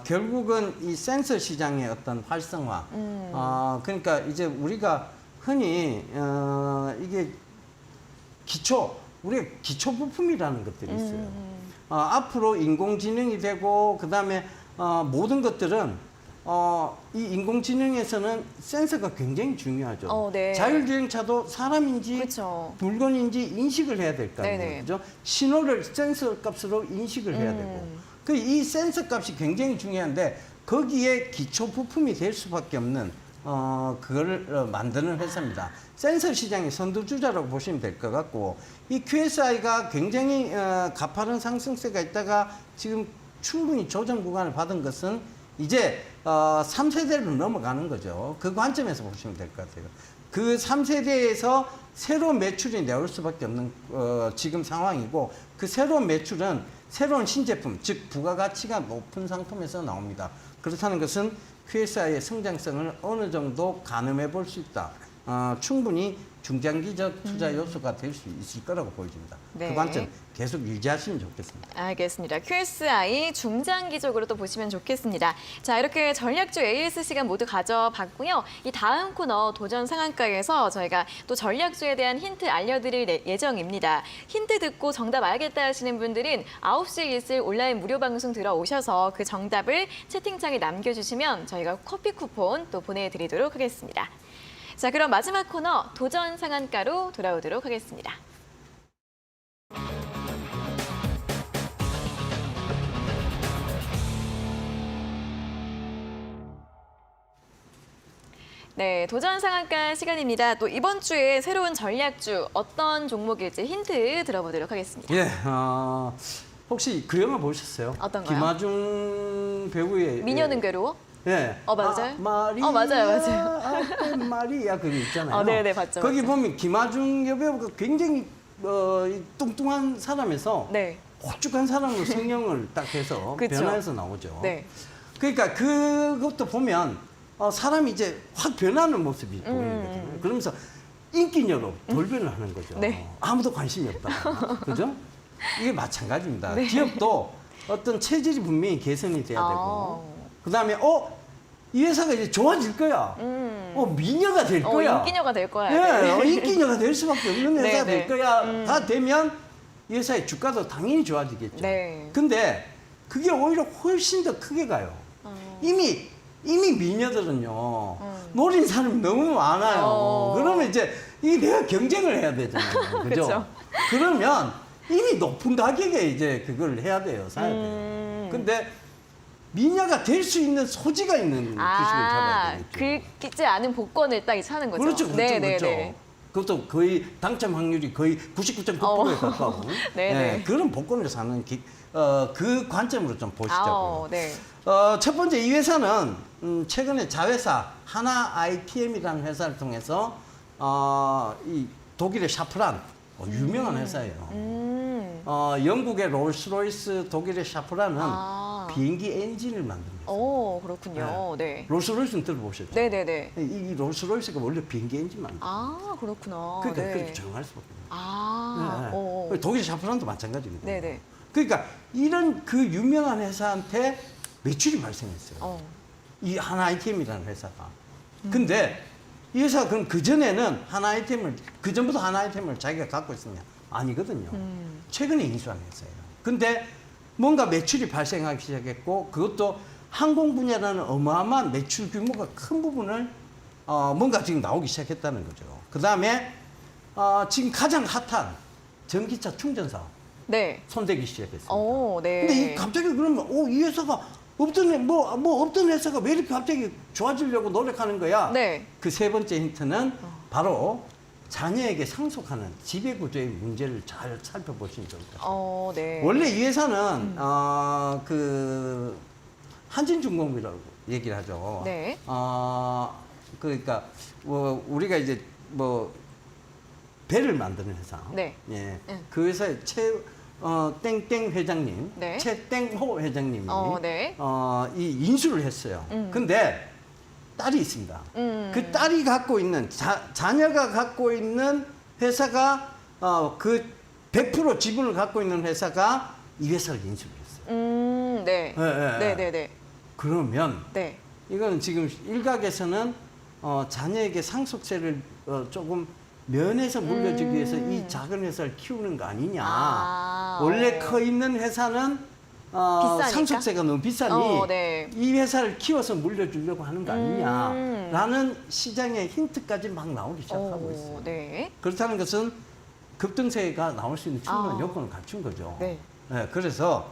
[SPEAKER 2] 결국은 이 센서 시장의 어떤 활성화, 그러니까 이제 우리가 흔히, 이게 우리가 기초 부품이라는 것들이 있어요. 앞으로 인공지능이 되고, 그 다음에 모든 것들은 이 인공지능에서는 센서가 굉장히 중요하죠.
[SPEAKER 1] 네.
[SPEAKER 2] 자율주행차도 사람인지
[SPEAKER 1] 그렇죠.
[SPEAKER 2] 물건인지 인식을 해야 될 거
[SPEAKER 1] 네네.
[SPEAKER 2] 아니에요. 그죠? 신호를 센서 값으로 인식을 해야 되고. 이 센서 값이 굉장히 중요한데 거기에 기초 부품이 될 수밖에 없는 그거를 만드는 회사입니다. 센서 시장의 선두주자라고 보시면 될 것 같고, 이 QSI가 굉장히 가파른 상승세가 있다가 지금 충분히 조정 구간을 받은 것은 이제 3세대로 넘어가는 거죠. 그 관점에서 보시면 될 것 같아요. 그 3세대에서 새로운 매출이 나올 수밖에 없는 지금 상황이고, 그 새로운 매출은 새로운 신제품, 즉 부가가치가 높은 상품에서 나옵니다. 그렇다는 것은 QSI의 성장성을 어느 정도 가늠해 볼 수 있다. 충분히 중장기적 투자 요소가 될 수 있을 거라고 보여집니다.
[SPEAKER 1] 네.
[SPEAKER 2] 그 관점 계속 유지하시면 좋겠습니다.
[SPEAKER 1] 알겠습니다. QSI 중장기적으로 또 보시면 좋겠습니다. 자, 이렇게 전략주 AS 시간 모두 가져봤고요. 이 다음 코너 도전 상한가에서 저희가 또 전략주에 대한 힌트 알려드릴 예정입니다. 힌트 듣고 정답 알겠다 하시는 분들은 9시에 있을 온라인 무료 방송 들어오셔서 그 정답을 채팅창에 남겨주시면 저희가 커피 쿠폰 또 보내드리도록 하겠습니다. 자, 그럼 마지막 코너 도전 상한가로 돌아오도록 하겠습니다. 네, 도전 상한가 시간입니다. 또 이번 주에 새로운 전략주 어떤 종목일지 힌트 들어보도록 하겠습니다.
[SPEAKER 2] 예, 혹시 그 영화 보셨어요?
[SPEAKER 1] 어떤가요?
[SPEAKER 2] 김하중 배우의
[SPEAKER 1] 미녀는 괴로워?
[SPEAKER 2] 예.
[SPEAKER 1] 맞아요?
[SPEAKER 2] 마리아,
[SPEAKER 1] 맞아요.
[SPEAKER 2] 마리아 그거 있잖아요.
[SPEAKER 1] 네네, 봤죠.
[SPEAKER 2] 거기
[SPEAKER 1] 봤죠.
[SPEAKER 2] 보면 김하중 여배우가 굉장히 이 뚱뚱한 사람에서
[SPEAKER 1] 네.
[SPEAKER 2] 홀쭉한 사람으로 성형을 딱 해서
[SPEAKER 1] 그쵸.
[SPEAKER 2] 변화해서 나오죠.
[SPEAKER 1] 네.
[SPEAKER 2] 그러니까 그것도 보면 사람이 이제 확 변하는 모습이 보이는 거죠. 그러면서 인기녀로 돌변을 하는 거죠.
[SPEAKER 1] 네.
[SPEAKER 2] 아무도 관심이 없다. 그죠? 이게 마찬가지입니다.
[SPEAKER 1] 네.
[SPEAKER 2] 기업도 어떤 체질이 분명히 개선이 돼야 되고,
[SPEAKER 1] 아.
[SPEAKER 2] 그 다음에 이 회사가 이제 좋아질 거야. 미녀가 될 거야.
[SPEAKER 1] 인기녀가 될 거야.
[SPEAKER 2] 예,
[SPEAKER 1] 네.
[SPEAKER 2] 인기녀가 될 수밖에 없는
[SPEAKER 1] 네,
[SPEAKER 2] 회사가
[SPEAKER 1] 네.
[SPEAKER 2] 될 거야. 다 되면 이 회사의 주가도 당연히 좋아지겠죠.
[SPEAKER 1] 네.
[SPEAKER 2] 근데 그게 오히려 훨씬 더 크게 가요. 이미 미녀들은요, 노린 사람이 너무 많아요. 그러면 이제 이게 내가 경쟁을 해야 되잖아요. 그죠?
[SPEAKER 1] 그쵸.
[SPEAKER 2] 그러면 이미 높은 가격에 이제 그걸 해야 돼요. 사야 돼요. 근데 미녀가 될 수 있는 소지가 있는 주식을 잡아야 되겠죠.
[SPEAKER 1] 긁지 않은 복권을 딱 사는 거죠.
[SPEAKER 2] 그렇죠, 그렇죠,
[SPEAKER 1] 네,
[SPEAKER 2] 그렇죠.
[SPEAKER 1] 네, 네.
[SPEAKER 2] 그것도 거의 당첨 확률이 거의 99.9%에 가까운
[SPEAKER 1] 네, 네.
[SPEAKER 2] 그런 복권을 사는 그 관점으로 좀 보시죠.
[SPEAKER 1] 네.
[SPEAKER 2] 첫 번째 이 회사는 최근에 자회사 하나 ITM이라는 회사를 통해서 이 독일의 샤프란 유명한 회사예요. 영국의 롤스로이스, 독일의 샤프란은 비행기 엔진을 만듭니다.
[SPEAKER 1] 그렇군요. 네.
[SPEAKER 2] 롤스로이스는 들어보셨죠?
[SPEAKER 1] 네, 네, 네.
[SPEAKER 2] 이 롤스로이스가 원래 비행기 엔진 만듭니다.
[SPEAKER 1] 그렇구나.
[SPEAKER 2] 그러니까
[SPEAKER 1] 네.
[SPEAKER 2] 그렇게 조용할 수밖에 없어요.
[SPEAKER 1] 네.
[SPEAKER 2] 독일 샤프란도 마찬가지거든요.
[SPEAKER 1] 네네.
[SPEAKER 2] 그러니까 이런 그 유명한 회사한테 매출이 발생했어요. 이 하나 아이템이라는 회사가. 근데 이 회사가 그럼 그전에는 하나 아이템을, 그전부터 하나 아이템을 자기가 갖고 있었냐? 아니거든요. 최근에 인수한 회사예요. 근데 뭔가 매출이 발생하기 시작했고 그것도 항공 분야라는 어마어마한 매출 규모가 큰 부분을 뭔가 지금 나오기 시작했다는 거죠. 그 다음에 지금 가장 핫한 전기차 충전 사업
[SPEAKER 1] 네.
[SPEAKER 2] 손대기 시작했습니다.
[SPEAKER 1] 네.
[SPEAKER 2] 근데 이 갑자기 그러면 이 회사가 없던 회사가 왜 이렇게 갑자기 좋아지려고 노력하는 거야?
[SPEAKER 1] 네.
[SPEAKER 2] 그 세 번째 힌트는 바로 자녀에게 상속하는 지배구조의 문제를 잘 살펴보시면 좋을 것 같아요.
[SPEAKER 1] 네.
[SPEAKER 2] 원래 이 회사는 그 한진중공업이라고 얘기를 하죠.
[SPEAKER 1] 네.
[SPEAKER 2] 그러니까 우리가 이제 배를 만드는 회사.
[SPEAKER 1] 네.
[SPEAKER 2] 예. 그 회사의 땡땡 회장님,
[SPEAKER 1] 네.
[SPEAKER 2] 최땡호 회장님이
[SPEAKER 1] 네.
[SPEAKER 2] 이 인수를 했어요. 근데 딸이 있습니다. 그 딸이 갖고 있는 자녀가 갖고 있는 회사가 그 100% 지분을 갖고 있는 회사가 이 회사를 인수를 했어요.
[SPEAKER 1] 네. 네, 네, 네.
[SPEAKER 2] 그러면
[SPEAKER 1] 네.
[SPEAKER 2] 이건 지금 일각에서는 자녀에게 상속세를 조금 면에서 물려주기 위해서 이 작은 회사를 키우는 거 아니냐. 원래 커 있는 회사는
[SPEAKER 1] 비싸니까?
[SPEAKER 2] 상속세가 너무 비싸니
[SPEAKER 1] 네.
[SPEAKER 2] 이 회사를 키워서 물려주려고 하는 거 아니냐라는 시장의 힌트까지 막 나오기 시작하고 있어요.
[SPEAKER 1] 네.
[SPEAKER 2] 그렇다는 것은 급등세가 나올 수 있는 충분한 요건을 갖춘 거죠.
[SPEAKER 1] 네.
[SPEAKER 2] 네, 그래서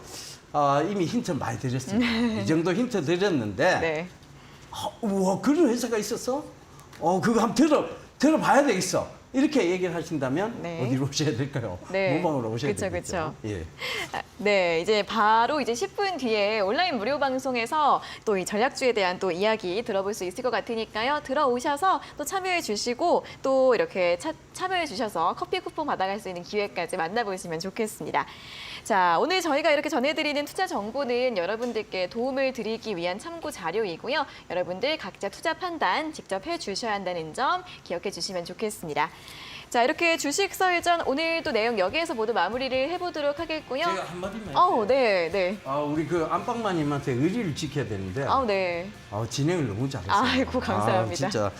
[SPEAKER 2] 이미 힌트 많이 드렸습니다. 이 정도 힌트 드렸는데
[SPEAKER 1] 네.
[SPEAKER 2] 우와 그런 회사가 있었어? 그거 한번 들어봐야 되겠어. 이렇게 얘기를 하신다면
[SPEAKER 1] 네.
[SPEAKER 2] 어디로 오셔야 될까요?
[SPEAKER 1] 네.
[SPEAKER 2] 모방으로 오셔야
[SPEAKER 1] 그쵸,
[SPEAKER 2] 되겠죠. 예.
[SPEAKER 1] 네, 이제 바로 이제 10분 뒤에 온라인 무료 방송에서 또 이 전략주에 대한 또 이야기 들어볼 수 있을 것 같으니까요. 들어오셔서 또 참여해 주시고 또 이렇게 참여해 주셔서 커피 쿠폰 받아갈 수 있는 기회까지 만나보시면 좋겠습니다. 자, 오늘 저희가 이렇게 전해드리는 투자 정보는 여러분들께 도움을 드리기 위한 참고 자료이고요. 여러분들 각자 투자 판단 직접 해주셔야 한다는 점 기억해 주시면 좋겠습니다. 자, 이렇게 주식 설전 오늘도 내용 여기에서 모두 마무리를 해보도록 하겠고요.
[SPEAKER 2] 제가 한마디만
[SPEAKER 1] 네, 네.
[SPEAKER 2] 우리 그 안방마님한테 의리를 지켜야 되는데
[SPEAKER 1] 네.
[SPEAKER 2] 진행을 너무 잘했어요.
[SPEAKER 1] 아이고, 감사합니다.
[SPEAKER 2] 진짜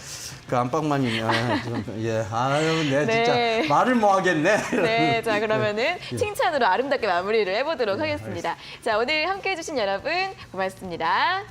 [SPEAKER 2] 그 안방마님 네,
[SPEAKER 1] 네.
[SPEAKER 2] 진짜 말을 못 하겠네.
[SPEAKER 1] 네, 자 그러면은
[SPEAKER 2] 예.
[SPEAKER 1] 칭찬으로 아름답게 마무리를 해보도록 하겠습니다. 자, 오늘 함께해 주신 여러분 고맙습니다.